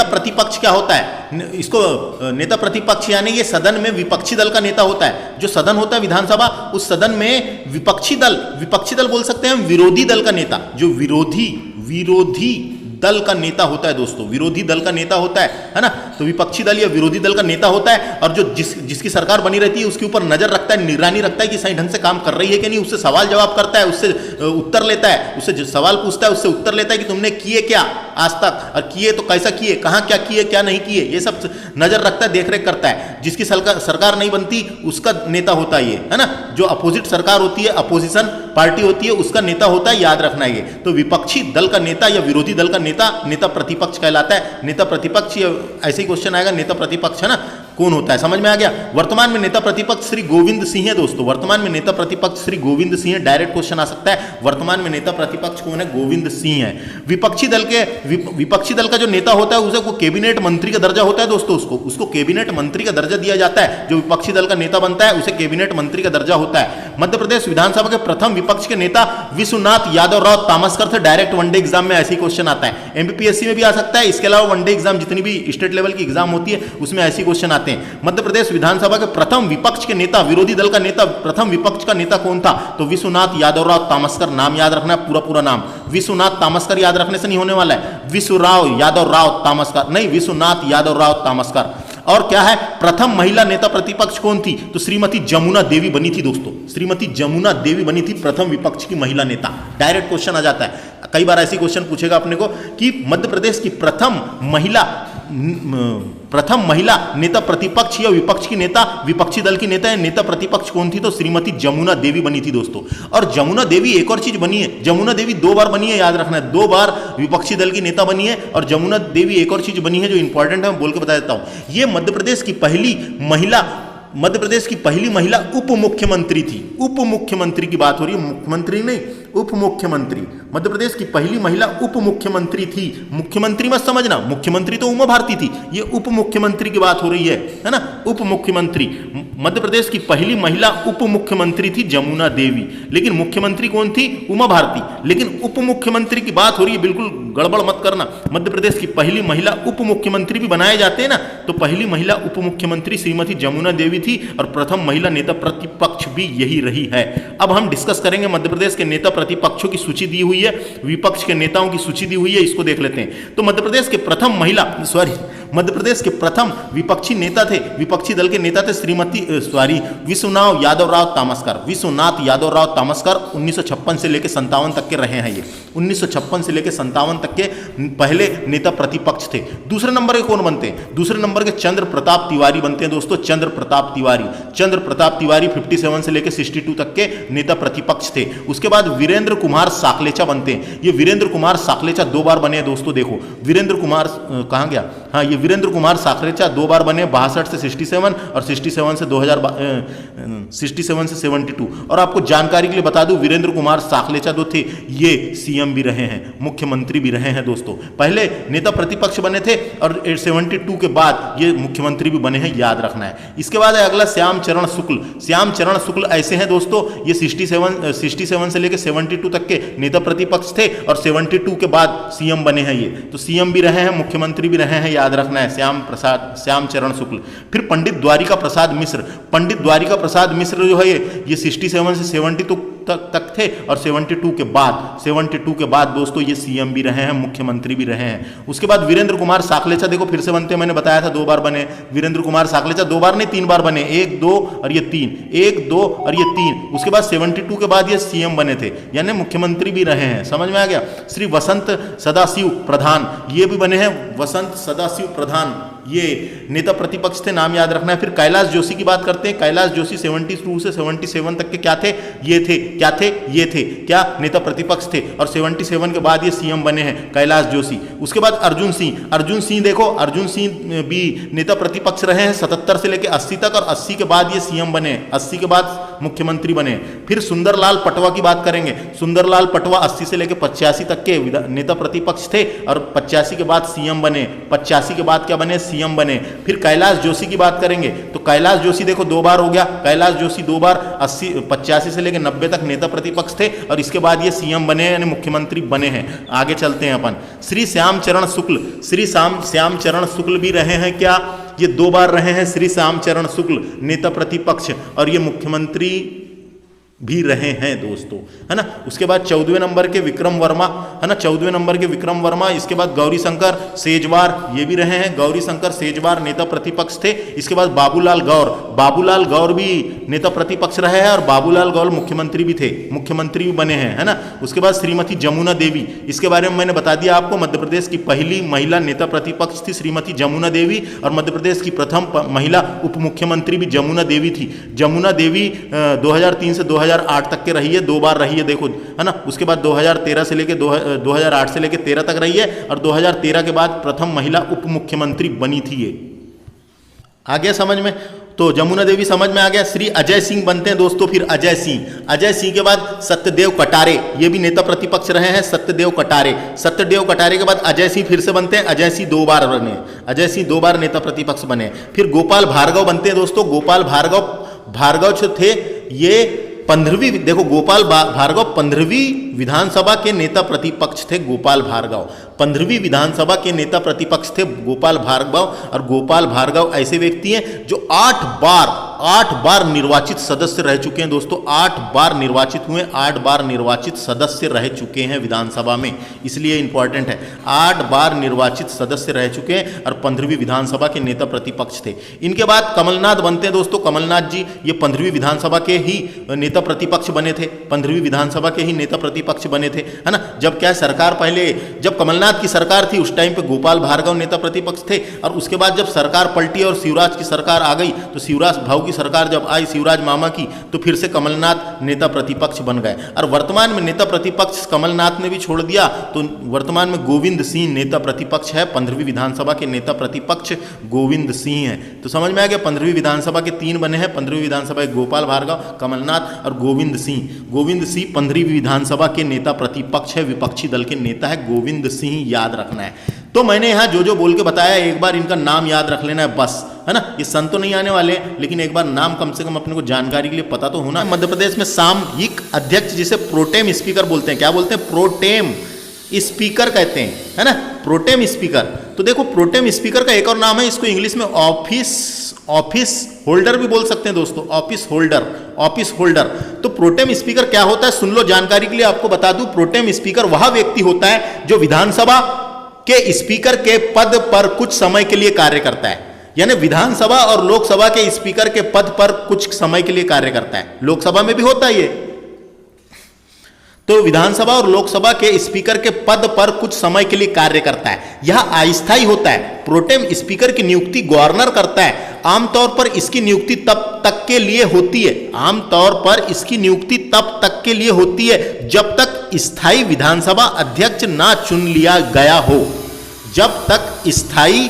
प्रतिपक्ष क्या होता है, इसको नेता प्रतिपक्ष यानी ये सदन में विपक्षी दल का नेता होता है। जो सदन होता है विधानसभा, उस सदन में विपक्षी दल बोल सकते हैं हम, विरोधी दल का नेता, जो विरोधी दल का नेता होता है दोस्तों, विरोधी दल का नेता होता है ना। तो विपक्षी दल या विरोधी दल का नेता होता है, और जो जिसकी सरकार बनी रहती है उसके ऊपर नजर रखता है, निगरानी रखता है कि सही ढंग से काम कर रही है कि नहीं, उससे सवाल जवाब करता है, उससे उत्तर लेता है, उससे सवाल पूछता है, उससे उत्तर लेता है कि तुमने किए क्या आज तक, और किए तो कैसा किए, कहाँ क्या किए क्या नहीं किए, ये सब नजर रखता है, देखरेख करता है। जिसकी सरकार नहीं बनती उसका नेता होता है ये, है ना। जो अपोजिट सरकार होती है, अपोजिशन पार्टी होती है, उसका नेता होता है, याद रखना है ये। तो विपक्षी दल का नेता या विरोधी दल का नेता प्रतिपक्ष कहलाता है। नेता प्रतिपक्ष, ऐसे ही क्वेश्चन आएगा, नेता प्रतिपक्ष है ना कौन होता है, समझ में आ गया। वर्तमान में नेता प्रतिपक्ष श्री गोविंद सिंह है दोस्तों, वर्तमान में नेता प्रतिपक्ष श्री गोविंद सिंह है। डायरेक्ट क्वेश्चन आ सकता है, वर्तमान में नेता प्रतिपक्ष कौन है, गोविंद सिंह है। विपक्षी दल का जो नेता होता है उसे कैबिनेट मंत्री का दर्जा होता है दोस्तों, उसको कैबिनेट मंत्री का दर्जा दिया जाता है। जो विपक्षी दल का नेता बनता है उसे कैबिनेट मंत्री का दर्जा होता है। मध्य प्रदेश विधानसभा के प्रथम विपक्ष के नेता विश्वनाथ यादव राव तामस्कर थे। डायरेक्ट वनडे एग्जाम में ऐसी क्वेश्चन आता है, एमपीपीएससी में भी आ सकता है। इसके अलावा वनडे एग्जाम जितनी भी स्टेट लेवल की एग्जाम होती है उसमें ऐसी क्वेश्चन आते हैं। मध्य प्रदेश विधानसभा के प्रथम विपक्ष के नेता, विरोधी दल का नेता, प्रथम विपक्ष का नेता कौन था, तो विश्वनाथ यादव राव तामस्कर। नाम याद रखना है, पूरा नाम। विश्वनाथ तामस्कर याद रखने से नहीं होने वाला है, विश्वराव यादव राव तामस्कर नहीं, विश्वनाथ यादव राव तामस्कर। और क्या है, प्रथम महिला नेता प्रतिपक्ष कौन थी, तो श्रीमती जमुना देवी बनी थी दोस्तों, श्रीमती जमुना देवी बनी थी प्रथम विपक्ष की महिला नेता। डायरेक्ट क्वेश्चन आ जाता है, कई बार ऐसी क्वेश्चन पूछेगा अपने को कि मध्य प्रदेश की प्रथम महिला नेता प्रतिपक्ष या विपक्ष की नेता, विपक्षी दल की नेता या नेता प्रतिपक्ष कौन थी, तो श्रीमती जमुना देवी बनी थी दोस्तों। और जमुना देवी एक और चीज बनी है, जमुना देवी 2 बार बनी है, याद रखना है, 2 बार विपक्षी दल की नेता बनी है। और जमुना देवी एक और चीज बनी है जो इंपॉर्टेंट है, मैं बोल के बता देता हूं। ये मध्य प्रदेश की पहली महिला उप मुख्यमंत्री थी। उप मुख्यमंत्री की बात हो रही है, मुख्यमंत्री नहीं, उप मुख्यमंत्री। मध्य प्रदेश की पहली महिला उप मुख्यमंत्री थी। मुख्यमंत्री मत समझना, मुख्यमंत्री तो उमा भारती थी, ये उप मुख्यमंत्री की बात हो रही है ना, उप मुख्यमंत्री। मध्य प्रदेश की पहली महिला उप मुख्यमंत्री थी जमुना देवी, लेकिन मुख्यमंत्री कौन थी, उमा भारती। लेकिन उप मुख्यमंत्री की बात हो रही है, बिल्कुल गड़बड़ मत करना। मध्य प्रदेश की पहली महिला उप मुख्यमंत्री भी बनाए जाते हैं ना, तो पहली महिला उप मुख्यमंत्री श्रीमती जमुना देवी थी, और प्रथम महिला नेता प्रतिपक्ष भी यही रही है। अब हम डिस्कस करेंगे मध्य प्रदेश के नेता प्रतिपक्षों की सूची दी हुई है, विपक्ष के नेताओं की सूची दी हुई है, इसको देख लेते हैं। तो मध्य प्रदेश के प्रथम विपक्षी नेता थे, विपक्षी दल के नेता थे विश्वनाथ यादव राव तामस्कर। विश्वनाथ यादव राव तामस्कर 1956 से लेकर 57 तक के रहे हैं। ये 1956 से लेकर 57 तक के पहले नेता प्रतिपक्ष थे। दूसरे नंबर के कौन बनते हैं, दूसरे नंबर के चंद्र प्रताप तिवारी बनते हैं दोस्तों, चंद्र प्रताप तिवारी 57 से लेकर 62 तक के नेता प्रतिपक्ष थे। उसके बाद वीरेंद्र कुमार साकलेचा बनते हैं। ये वीरेंद्र कुमार साकलेचा 2 बार बने दोस्तों, देखो वीरेंद्र कुमार कहाँ गया, हाँ ये वीरेंद्र कुमार साकलेचा 2 बार बने, 62 से 67 और 67 से 72। और आपको जानकारी के लिए बता दूं, वीरेंद्र कुमार साकलेचा जो थे ये सीएम भी रहे हैं, मुख्यमंत्री भी रहे हैं दोस्तों। पहले नेता प्रतिपक्ष बने थे और 72 के बाद ये मुख्यमंत्री भी बने हैं, याद रखना है। इसके बाद है अगला श्याम चरण शुक्ल ऐसे हैं दोस्तों, ये 67 से लेकर 72 तक के नेता प्रतिपक्ष थे और 72 के बाद सीएम बने हैं ये, तो सीएम भी रहे हैं, मुख्यमंत्री भी रहे हैं, याद रखना है, श्याम चरण शुक्ल। फिर पंडित द्वारिका प्रसाद मिश्र जो है ये 67 से 72 तक थे और 72 के बाद दोस्तों ये सीएम भी रहे हैं, मुख्यमंत्री भी रहे हैं। उसके बाद वीरेंद्र कुमार साखलेचा देखो फिर से बनते हैं, मैंने बताया था 2 बार बने वीरेंद्र कुमार साखलेचा, 2 बार नहीं 3 बार बने, 1 2 और ये 3, 1 2 और ये 3। उसके बाद 72 के बाद ये सीएम बने थे, यानी मुख्यमंत्री भी रहे हैं। समझ में आ गया। श्री वसंत सदाशिव प्रधान ये भी बने हैं, वसंत सदाशिव प्रधान ये नेता प्रतिपक्ष थे, नाम याद रखना है। फिर कैलाश जोशी की बात करते हैं। कैलाश जोशी 72 से 77 तक के क्या थे, ये थे, क्या थे, ये थे क्या, नेता प्रतिपक्ष थे, और 77 के बाद ये सीएम बने हैं कैलाश जोशी। उसके बाद अर्जुन सिंह देखो, अर्जुन सिंह भी नेता प्रतिपक्ष रहे हैं 77 से लेकर 80 तक, और 80 के बाद ये सीएम बने, 80 के बाद मुख्यमंत्री बने। फिर सुंदरलाल पटवा की बात करेंगे। सुंदरलाल पटवा 80 से लेकर 85 तक के नेता प्रतिपक्ष थे और 85 के बाद सीएम बने, 85 के बाद क्या बने, सीएम बने। फिर कैलाश जोशी की बात करेंगे तो कैलाश जोशी देखो 2 बार हो गया, कैलाश जोशी 2 बार 85 से लेकर 90 तक नेता प्रतिपक्ष थे और इसके बाद ये सीएम बने यानी मुख्यमंत्री बने हैं। आगे चलते हैं अपन। श्री श्यामचरण शुक्ल भी रहे हैं क्या, ये 2 बार रहे हैं श्री श्यामचरण शुक्ल नेता प्रतिपक्ष और ये मुख्यमंत्री भी रहे हैं दोस्तों, है ना। उसके बाद 14वें नंबर के विक्रम वर्मा, है ना, 14वें नंबर के विक्रम वर्मा। इसके बाद गौरी शंकर सेजवार ये भी रहे हैं, गौरी शंकर सेजवार नेता प्रतिपक्ष थे। इसके बाद बाबूलाल गौर भी नेता प्रतिपक्ष रहे हैं और बाबूलाल गौर मुख्यमंत्री भी थे, मुख्यमंत्री भी बने हैं, है ना। उसके बाद श्रीमती जमुना देवी, इसके बारे में मैंने बता दिया आपको, मध्य प्रदेश की पहली महिला नेता प्रतिपक्ष थी श्रीमती जमुना देवी और मध्य प्रदेश की प्रथम महिला उप मुख्यमंत्री भी जमुना देवी थी। जमुना देवी 2003 से 2008 तक के रही है, 2 बार रही है देखो, है ना। उसके बाद 2013 से लेके 2008 से लेके 13 तक रही है और 2013 के बाद प्रथम महिला उप मुख्यमंत्री बनी थी ये। आ गया समझ में। तो जमुना देवी समझ में आ गया। श्री अजय सिंह बनते हैं दोस्तों। फिर अजय सिंह के बाद सत्यदेव कटारे ये भी नेता प्रतिपक्ष रहे हैं, सत्यदेव कटारे के बाद अजय सिंह फिर से बनते हैं। अजय सिंह 2 बार बने, अजय सिंह 2 बार नेता प्रतिपक्ष बने। फिर गोपाल भार्गव बनते हैं दोस्तों। गोपाल भार्गव जो थे ये 15वीं, देखो गोपाल भार्गव 15वीं विधानसभा के नेता प्रतिपक्ष थे। गोपाल भार्गव 15वीं विधानसभा के नेता प्रतिपक्ष थे गोपाल भार्गव। और गोपाल भार्गव ऐसे व्यक्ति हैं जो 8 बार निर्वाचित सदस्य रह चुके हैं दोस्तों। 8 बार निर्वाचित हुए, 8 बार निर्वाचित सदस्य रह चुके हैं विधानसभा में, इसलिए इंपॉर्टेंट है। 8 बार निर्वाचित सदस्य रह चुके हैं और 15वीं विधानसभा के नेता प्रतिपक्ष थे। इनके बाद कमलनाथ बनते हैं दोस्तों। कमलनाथ जी ये 15वीं विधानसभा के ही नेता प्रतिपक्ष बने थे, 15वीं विधानसभा के ही नेता प्रतिपक्ष बने थे, है ना। जब क्या सरकार पहले, जब कमलनाथ की सरकार थी उस टाइम पे गोपाल भार्गव नेता प्रतिपक्ष थे और उसके बाद जब सरकार पलटी और शिवराज की सरकार आ गई तो शिवराज भाऊ की सरकार जब आई, शिवराज मामा की, तो फिर से कमलनाथ नेता प्रतिपक्ष बन गए। और वर्तमान में नेता प्रतिपक्ष कमलनाथ ने भी छोड़ दिया तो वर्तमान में गोविंद सिंह नेता प्रतिपक्ष है। 15वीं विधानसभा के नेता प्रतिपक्ष गोविंद सिंह है। तो समझ में आ गया। 15वीं विधानसभा के 3 बने हैं। 15वीं विधानसभा गोपाल भार्गव, कमलनाथ और गोविंद सिंह। गोविंद सिंह 15वीं विधानसभा के नेता प्रतिपक्ष है, विपक्षी दल के नेता है गोविंद सिंह, याद रखना है। तो मैंने यहाँ जो बोल के बताया एक बार इनका नाम याद रख लेना है बस, है ना। ये सन तो नहीं आने वाले लेकिन एक बार नाम कम से कम अपने को जानकारी के लिए पता तो होना। मध्य प्रदेश में सामयिक अध्यक्ष जिसे प्रोटेम स्पीकर बोलते हैं, क्या बोलते हैं, प्रोटेम स्पीकर कहते हैं, है ना, प्रोटेम स्पीकर। तो देखो प्रोटेम स्पीकर का एक और नाम है, इसको इंग्लिश में ऑफिस होल्डर भी बोल सकते हैं दोस्तों, ऑफिस होल्डर। तो प्रोटेम स्पीकर क्या होता है, सुन लो जानकारी के लिए आपको बता दूं। प्रोटेम स्पीकर वह व्यक्ति होता है जो विधानसभा के स्पीकर के पद पर कुछ समय के लिए कार्य करता है, यानी विधानसभा और लोकसभा के स्पीकर के पद पर कुछ समय के लिए कार्य करता है। लोकसभा में भी होता है ये, तो विधानसभा और लोकसभा के स्पीकर के पद पर कुछ समय के लिए कार्य करता है। यह अस्थायी होता है। प्रोटेम स्पीकर की नियुक्ति गवर्नर करता है। आमतौर पर इसकी नियुक्ति तब तक के लिए होती है, आमतौर पर इसकी नियुक्ति तब तक के लिए होती है जब तक स्थायी विधानसभा अध्यक्ष ना चुन लिया गया हो। जब तक स्थायी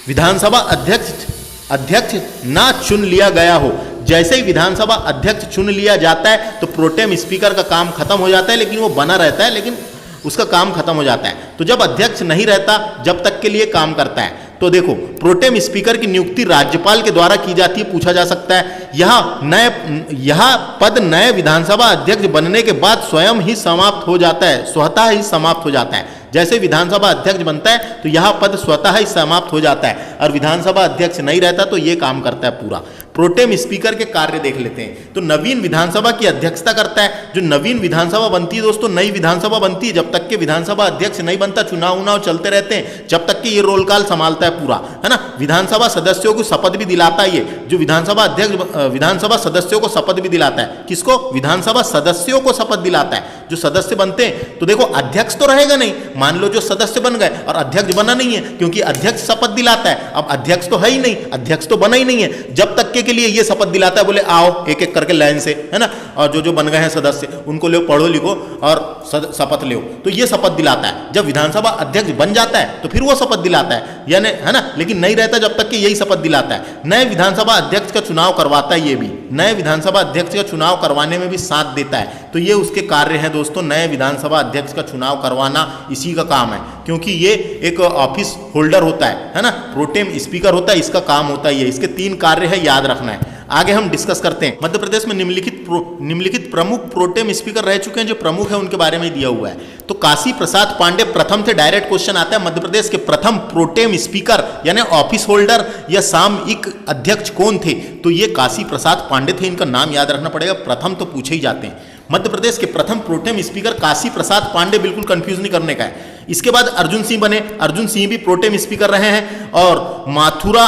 विधानसभा अध्यक्ष ना चुन लिया गया हो। जैसे ही विधानसभा अध्यक्ष चुन लिया जाता है तो प्रोटेम स्पीकर का काम खत्म हो जाता है, लेकिन वो बना रहता है, लेकिन उसका काम खत्म हो जाता है। तो जब अध्यक्ष नहीं रहता जब तक के लिए काम करता है। तो देखो प्रोटेम स्पीकर की नियुक्ति राज्यपाल के द्वारा की जाती है, पूछा जा सकता है। यह पद नए विधानसभा अध्यक्ष बनने के बाद स्वयं ही समाप्त हो जाता है, स्वतः ही समाप्त हो जाता है। जैसे विधानसभा अध्यक्ष बनता है तो यह पद स्वतः ही समाप्त हो जाता है और विधानसभा अध्यक्ष नहीं रहता तो ये काम करता है पूरा। प्रोटेम स्पीकर के कार्य देख लेते हैं। तो नवीन विधानसभा की अध्यक्षता करता है। जो नवीन विधानसभा बनती है दोस्तों, नई विधानसभा बनती है, जब तक के विधानसभा अध्यक्ष नहीं बनता चुनाव उनाव चलते रहते हैं, जब तक कि ये रोल काल संभालता है पूरा, है ना। विधानसभा सदस्यों को शपथ भी दिलाता है ये जो विधानसभा अध्यक्ष, विधानसभा सदस्यों को शपथ भी दिलाता है। किसको? विधानसभा सदस्यों को शपथ दिलाता है। जो सदस्य बनते हैं, तो देखो अध्यक्ष तो रहेगा नहीं, मान लो जो सदस्य बन गए और अध्यक्ष बना नहीं है, क्योंकि अध्यक्ष शपथ दिलाता है। अब अध्यक्ष तो है ही नहीं, अध्यक्ष तो बना ही नहीं है, जब तक के लिए ये शपथ दिलाता है, बोले आओ एक एक करके लाइन से, है ना, और जो जो बन गए हैं सदस्य उनको लो, पढ़ो लिखो और शपथ लो, तो ये शपथ दिलाता है। जब विधानसभा अध्यक्ष बन जाता है तो फिर वो शपथ दिलाता है, यानी, है ना, लेकिन नहीं रहता जब तक कि यही शपथ दिलाता है। नए विधानसभा अध्यक्ष का चुनाव करवाता है, ये भी नए विधानसभा अध्यक्ष का चुनाव करवाने में भी साथ देता है। तो ये उसके कार्य हैं दोस्तों, नए विधानसभा अध्यक्ष का चुनाव करवाना इसी का काम है, क्योंकि ये एक ऑफिस होल्डर होता है ना, प्रोटेम स्पीकर होता है, इसका काम होता है ये। इसके 3 कार्य है, याद रखना है। आगे हम डिस्कस करते हैं। मध्य प्रदेश में निम्नलिखित प्रमुख प्रोटेम स्पीकर रह चुके हैं, जो प्रमुख है उनके बारे में दिया हुआ है। तो काशी प्रसाद पांडे प्रथम थे, डायरेक्ट क्वेश्चन आता है, मध्य प्रदेश के प्रथम प्रोटेम स्पीकर यानी ऑफिस होल्डर या सामयिक अध्यक्ष कौन थे? तो ये काशी प्रसाद पांडे थे, इनका नाम याद रखना पड़ेगा, प्रथम तो पूछे ही जाते हैं। मध्य प्रदेश के प्रथम प्रोटेम स्पीकर काशी प्रसाद पांडे, बिल्कुल कंफ्यूज नहीं करने का है। इसके बाद अर्जुन सिंह बने, अर्जुन सिंह भी प्रोटेम स्पीकर रहे हैं। और माथुर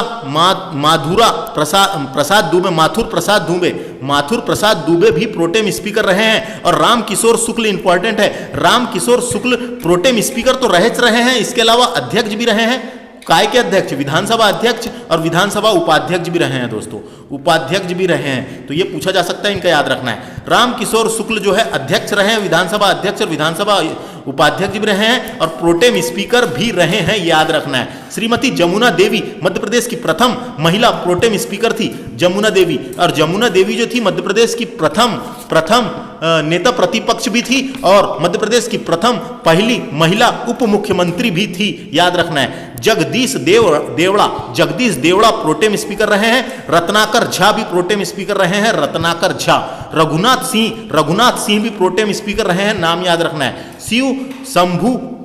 प्रसाद दुबे भी प्रोटेम स्पीकर रहे हैं। और राम किशोर शुक्ल, इंपॉर्टेंट है, राम किशोर शुक्ल प्रोटेम स्पीकर तो रहे हैं, इसके अलावा अध्यक्ष भी रहे हैं। काय के अध्यक्ष? विधानसभा अध्यक्ष और विधानसभा उपाध्यक्ष भी रहे हैं दोस्तों, उपाध्यक्ष भी रहे हैं, तो ये पूछा जा सकता है, इनका याद रखना है। राम किशोर शुक्ल जो है अध्यक्ष रहे हैं, विधानसभा अध्यक्ष और विधानसभा उपाध्यक्ष भी रहे हैं, और प्रोटेम स्पीकर भी रहे हैं, याद रखना है। श्रीमती जमुना देवी मध्य प्रदेश की प्रथम महिला प्रोटेम स्पीकर थी, जमुना देवी। और जमुना देवी जो थी मध्य प्रदेश की प्रथम नेता प्रतिपक्ष भी थी, और मध्य प्रदेश की प्रथम पहली महिला उप मुख्यमंत्री भी थी, याद रखना है। जगदीश देवड़ा प्रोटेम स्पीकर रहे हैं। रत्नाकर झा भी प्रोटेम स्पीकर रहे हैं, रत्नाकर झा। रघुनाथ सिंह भी प्रोटेम स्पीकर रहे हैं, नाम याद रखना है।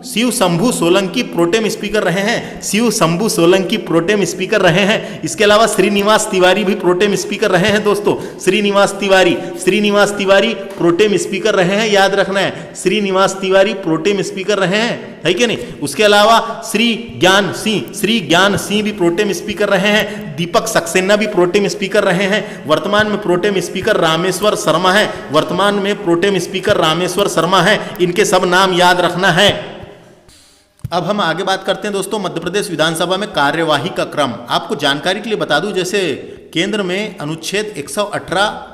शिव शंभू सोलंकी प्रोटेम स्पीकर रहे हैं, शिव शंभू सोलंकी प्रोटेम स्पीकर रहे हैं। इसके अलावा श्रीनिवास तिवारी भी प्रोटेम स्पीकर रहे हैं दोस्तों, श्रीनिवास तिवारी प्रोटेम स्पीकर रहे हैं, याद रखना है। श्रीनिवास तिवारी प्रोटेम स्पीकर रहे हैं, है कि नहीं। उसके अलावा श्री ज्ञान सिंह भी प्रोटेम स्पीकर रहे हैं। दीपक सक्सेना भी प्रोटेम स्पीकर रहे हैं। वर्तमान में प्रोटेम स्पीकर रामेश्वर शर्मा है, इनके सब नाम याद रखना है। अब हम आगे बात करते हैं दोस्तों मध्य प्रदेश विधानसभा में कार्यवाही का क्रम। आपको जानकारी के लिए बता दूं, जैसे केंद्र में अनुच्छेद 118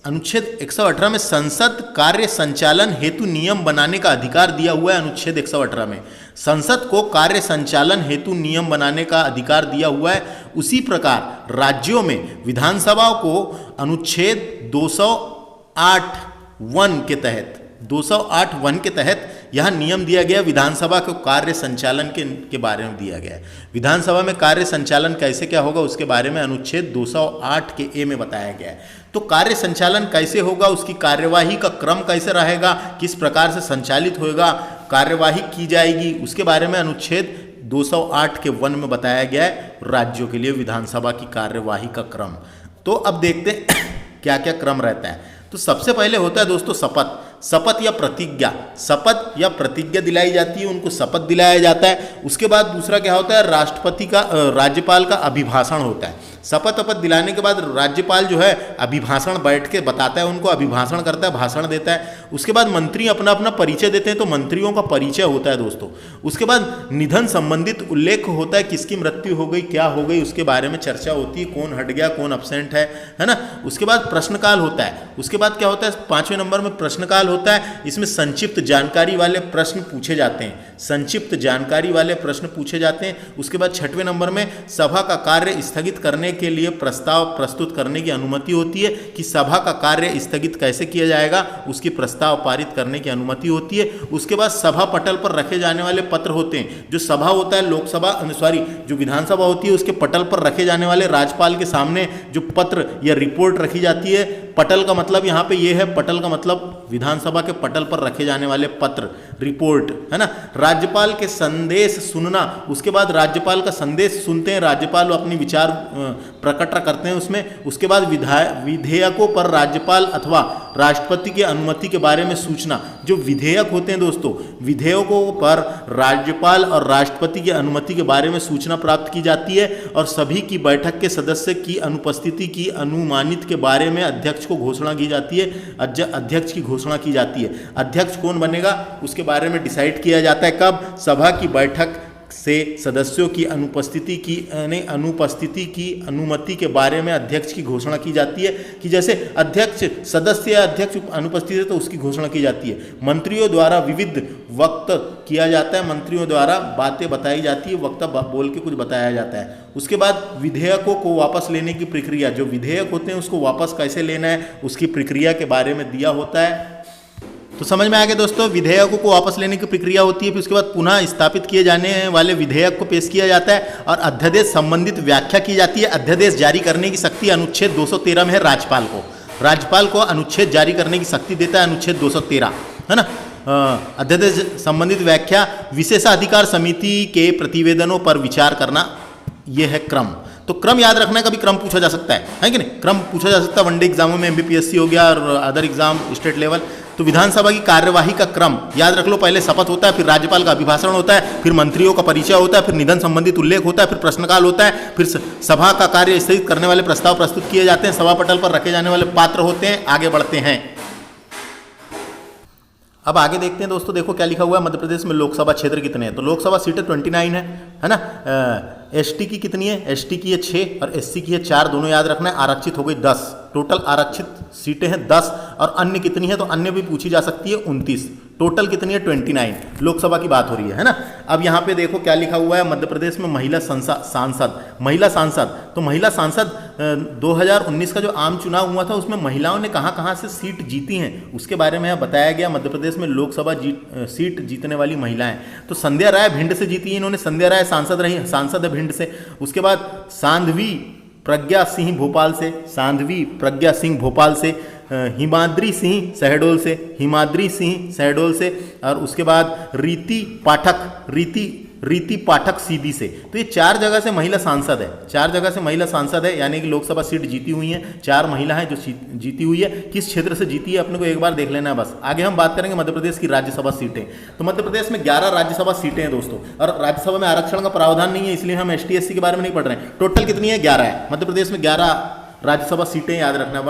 अनुच्छेद 118 में संसद कार्य संचालन हेतु नियम बनाने का अधिकार दिया हुआ है। अनुच्छेद 118 में संसद को कार्य संचालन हेतु नियम बनाने का अधिकार दिया हुआ है। उसी प्रकार राज्यों में विधानसभाओं को अनुच्छेद 208(1) के तहत यह नियम दिया गया, विधानसभा को कार्य संचालन के बारे में दिया गया है। विधानसभा में कार्य संचालन कैसे क्या होगा उसके बारे में अनुच्छेद 208 के ए में बताया गया है। तो कार्य संचालन कैसे होगा, उसकी कार्यवाही का क्रम कैसे रहेगा, किस प्रकार से संचालित होगा, कार्यवाही की जाएगी, उसके बारे में अनुच्छेद 208 के 1 में बताया गया है राज्यों के लिए विधानसभा की कार्यवाही का क्रम। तो अब देखते हैं क्या क्या क्रम रहता है। तो सबसे पहले होता है दोस्तों शपथ या प्रतिज्ञा दिलाई जाती है, उनको शपथ दिलाया जाता है। उसके बाद दूसरा क्या होता है, राज्यपाल का अभिभाषण होता है। शपथ दिलाने के बाद राज्यपाल जो है अभिभाषण बैठ के बताता है, उनको अभिभाषण करता है, भाषण देता है। उसके बाद मंत्री अपना अपना परिचय देते हैं, तो मंत्रियों का परिचय होता है दोस्तों। उसके बाद निधन संबंधित उल्लेख होता है, किसकी मृत्यु हो गई, क्या हो गई, उसके बारे में चर्चा होती है, कौन हट गया, कौन अब्सेंट है ना। उसके बाद प्रश्नकाल होता है। उसके बाद क्या होता है, 5वें नंबर में प्रश्नकाल होता है। इसमें संक्षिप्त जानकारी वाले प्रश्न पूछे जाते हैं, उसके बाद 6वें नंबर में सभा का कार्य स्थगित करने के लिए प्रस्ताव प्रस्तुत करने की अनुमति होती है, कि सभा का कार्य स्थगित कैसे किया जाएगा, उसकी प्रस्ताव पारित करने की अनुमति होती है। उसके बाद सभा पटल पर रखे जाने वाले पत्र होते हैं। जो सभा होता है जो विधानसभा होती है, उसके पटल पर रखे जाने वाले राज्यपाल के सामने जो पत्र या रिपोर्ट रखी जाती है, पटल का मतलब यहाँ पे ये है, पटल का मतलब विधानसभा के पटल पर रखे जाने वाले पत्र, रिपोर्ट, है ना। राज्यपाल के संदेश सुनना, उसके बाद राज्यपाल का संदेश सुनते हैं, राज्यपाल अपनी विचार प्रकट करते हैं उसमें। उसके बाद विधेयकों पर राज्यपाल अथवा राष्ट्रपति की अनुमति के बारे में सूचना। जो विधेयक होते हैं दोस्तों, विधेयकों पर राज्यपाल और राष्ट्रपति की अनुमति के बारे में सूचना प्राप्त की जाती है, और सभी की बैठक के सदस्य की अनुपस्थिति की अनुमानित के बारे में अध्यक्ष को घोषणा की जाती है, अध्यक्ष की घोषणा की जाती है। अध्यक्ष कौन बनेगा उसके बारे में डिसाइड किया जाता है, कब? सभा की बैठक से सदस्यों की अनुपस्थिति की अनुमति के बारे में अध्यक्ष की घोषणा की जाती है, कि जैसे अध्यक्ष सदस्य या अध्यक्ष अनुपस्थित है तो उसकी घोषणा की जाती है। मंत्रियों द्वारा विविध वक्तव्य किया जाता है, मंत्रियों द्वारा बातें बताई जाती है, वक्तव्य बोल के कुछ बताया जाता है। उसके बाद विधेयकों को वापस लेने की प्रक्रिया, जो विधेयक होते हैं उसको वापस कैसे लेना है उसकी प्रक्रिया के बारे में दिया होता है। तो समझ में आ गया दोस्तों, विधेयकों को वापस लेने की प्रक्रिया होती है, फिर उसके बाद पुनः स्थापित किए जाने वाले विधेयक को पेश किया जाता है, और अध्यादेश संबंधित व्याख्या की जाती है। अध्यादेश जारी करने की शक्ति अनुच्छेद 213 में है राज्यपाल को अनुच्छेद जारी करने की शक्ति देता है अनुच्छेद 213, है ना। अध्यादेश संबंधित व्याख्या, विशेषाधिकार समिति के प्रतिवेदनों पर विचार करना, यह है क्रम। तो क्रम याद रखना है, कभी क्रम पूछा जा सकता है कि नहीं? क्रम पूछा जा सकता है वनडे एग्जामों में, MBPSC हो गया और अदर एग्जाम स्टेट लेवल। तो विधानसभा की कार्यवाही का क्रम याद रख लो, पहले शपथ होता है, फिर राज्यपाल का अभिभाषण होता है, फिर मंत्रियों का परिचय होता है, फिर निधन संबंधित उल्लेख होता है, फिर प्रश्नकाल होता है, फिर सभा का कार्य स्थगित करने वाले प्रस्ताव प्रस्तुत किए जाते हैं, सभा पटल पर रखे जाने वाले पात्र होते हैं। आगे बढ़ते हैं, अब आगे देखते हैं दोस्तों। देखो क्या लिखा हुआ है, मध्य प्रदेश में लोकसभा क्षेत्र कितने हैं? तो लोकसभा सीटें 29 है ना। ST की कितनी है? ST की है 6 और SC की है 4, दोनों याद रखना है। आरक्षित हो गई 10, टोटल आरक्षित सीटें हैं 10, और अन्य कितनी है? तो अन्य भी पूछी जा सकती है 29, टोटल कितनी है? 29। लोकसभा की बात हो रही है ना। अब यहाँ पे देखो क्या लिखा हुआ है, मध्य प्रदेश में महिला सांसद, तो महिला सांसद 2019 का जो आम चुनाव हुआ था उसमें महिलाओं ने कहाँ कहाँ से सीट जीती हैं उसके बारे में बताया गया। मध्य प्रदेश में लोकसभा सीट जीतने वाली महिलाएं, तो संध्या राय भिंड से जीती है, इन्होंने संध्या राय सांसद है भिंड से। उसके बाद सांध्वी प्रज्ञा सिंह भोपाल से, हिमाद्री सिंह शहडोल से, और उसके बाद रीति पाठक सीधी से। तो ये 4 जगह से महिला सांसद है, यानी कि लोकसभा सीट जीती हुई हैं। 4 महिला हैं जो जीती हुई है। किस क्षेत्र से जीती है अपने को एक बार देख लेना है बस। आगे हम बात करेंगे मध्य प्रदेश की राज्यसभा सीटें। तो मध्य प्रदेश में 11 राज्यसभा सीटें हैं दोस्तों, और राज्यसभा में आरक्षण का प्रावधान नहीं है, इसलिए हम ST SC के बारे में नहीं पढ़ रहे हैं। टोटल कितनी है? 11 है। मध्य प्रदेश में 11 राज्यसभा सीटें याद रखना।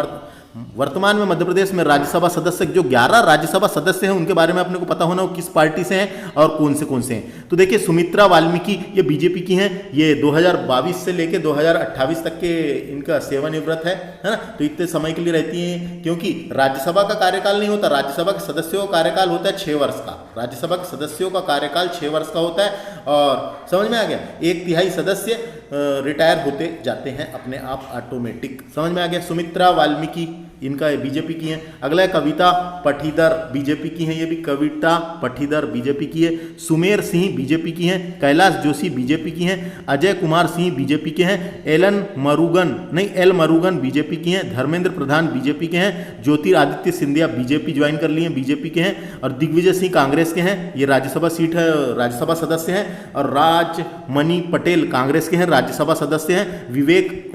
वर्तमान में मध्य प्रदेश में राज्यसभा सदस्य, जो 11 राज्यसभा सदस्य हैं उनके बारे में अपने को पता होना वो किस पार्टी से हैं और कौन से हैं। तो देखिए, सुमित्रा वाल्मीकि ये बीजेपी की हैं, ये 2022 से लेके 2028 तक के इनका सेवानिवृत्त है ना। तो इतने समय के लिए रहती हैं, क्योंकि राज्यसभा का कार्यकाल नहीं होता, राज्यसभा के सदस्यों का कार्यकाल होता है 6 वर्ष का। राज्यसभा के सदस्यों का कार्यकाल 6 वर्ष का होता है, और समझ में आ गया, 1/3 सदस्य रिटायर होते जाते हैं अपने आप, ऑटोमेटिक। समझ में आ गया। सुमित्रा वाल्मीकि इनका बीजेपी की है। अगला है कविता पठीदर, बीजेपी की है, ये भी कविता पठीदर बीजेपी की है। सुमेर सिंह बीजेपी की हैं। कैलाश जोशी बीजेपी की हैं। अजय कुमार सिंह बीजेपी के हैं। एल मरुगन बीजेपी की हैं। धर्मेंद्र प्रधान बीजेपी के हैं। ज्योतिरादित्य सिंधिया बीजेपी ज्वाइन कर लिए हैं, बीजेपी के हैं। और दिग्विजय सिंह कांग्रेस के हैं, ये राज्यसभा सीट है, राज्यसभा सदस्य हैं। और राजमणि पटेल कांग्रेस के हैं, राज्यसभा सदस्य हैं। विवेक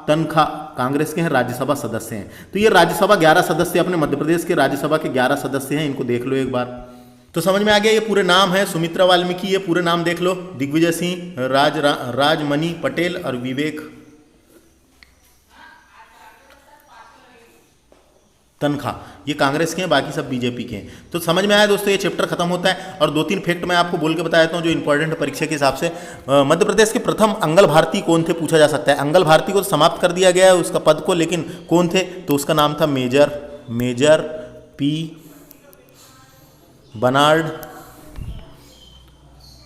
तनखा कांग्रेस के हैं, राज्यसभा सदस्य हैं। तो ये राज्यसभा 11 सदस्य अपने मध्य प्रदेश के राज्यसभा के 11 सदस्य हैं, इनको देख लो एक बार। तो समझ में आ गया, ये पूरे नाम है सुमित्रा वाल्मीकि, ये पूरे नाम देख लो, दिग्विजय सिंह, राजमणि पटेल और विवेक तनखा, ये कांग्रेस के हैं, बाकी सब बीजेपी के हैं। तो समझ में आया दोस्तों, ये चैप्टर खत्म होता है। और 2-3 फैक्ट मैं आपको बोल के बता देता हूँ जो इंपॉर्टेंट है परीक्षा के हिसाब से। मध्य प्रदेश के प्रथम अंगल भारती कौन थे पूछा जा सकता है। अंगल भारती को समाप्त कर दिया गया है उसका पद को, लेकिन कौन थे? तो उसका नाम था मेजर पी बनार्ड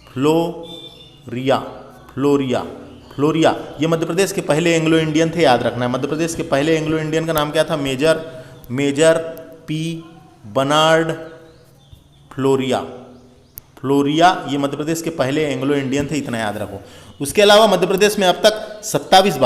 फ्लोरिया। ये मध्य प्रदेश के पहले एंग्लो इंडियन थे, याद रखना है। मध्य प्रदेश के पहले एंग्लो इंडियन का नाम क्या था? मेजर पी बनार्ड फ्लोरिया, ये मध्य प्रदेश के पहले एंग्लो इंडियन थे, इतना याद रखो। उसके अलावा मध्य प्रदेश में अब तक 27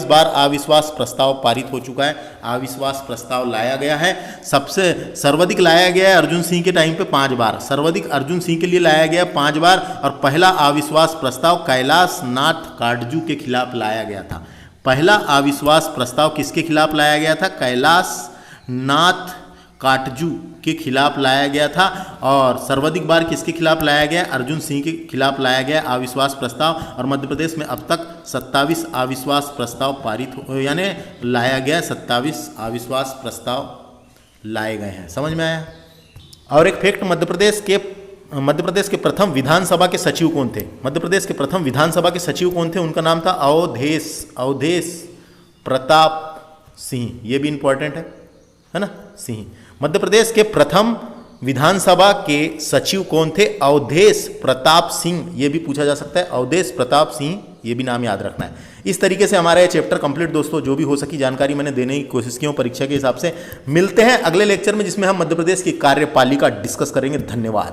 बार अविश्वास प्रस्ताव पारित हो चुका है, अविश्वास प्रस्ताव लाया गया है। सबसे सर्वाधिक लाया गया है अर्जुन सिंह के टाइम पे 5 बार, सर्वाधिक अर्जुन सिंह के लिए लाया गया 5 बार। और पहला अविश्वास प्रस्ताव कैलाश नाथ काटजू के खिलाफ लाया गया था। पहला अविश्वास प्रस्ताव किसके खिलाफ लाया गया था? कैलाश नाथ काटजू के खिलाफ लाया गया था। और सर्वाधिक बार किसके खिलाफ लाया गया? अर्जुन सिंह के खिलाफ लाया गया अविश्वास प्रस्ताव। और मध्य प्रदेश में अब तक 27 अविश्वास प्रस्ताव पारित यानी लाया गया, 27 अविश्वास प्रस्ताव लाए गए हैं। समझ में आया? और एक फैक्ट, मध्य प्रदेश के प्रथम विधानसभा के सचिव कौन थे? मध्य प्रदेश के प्रथम विधानसभा के सचिव कौन थे? उनका नाम था अवधेश प्रताप सिंह। ये भी इंपॉर्टेंट है ना, सिंह। मध्य प्रदेश के प्रथम विधानसभा के सचिव कौन थे? अवधेश प्रताप सिंह। ये भी पूछा जा सकता है, अवधेश प्रताप सिंह, ये भी नाम याद रखना है। इस तरीके से हमारा ये चैप्टर कंप्लीट दोस्तों, जो भी हो सकी जानकारी मैंने देने की कोशिश की हूँ परीक्षा के हिसाब से। मिलते हैं अगले लेक्चर में, जिसमें हम मध्य प्रदेश की कार्यपालिका डिस्कस करेंगे। धन्यवाद।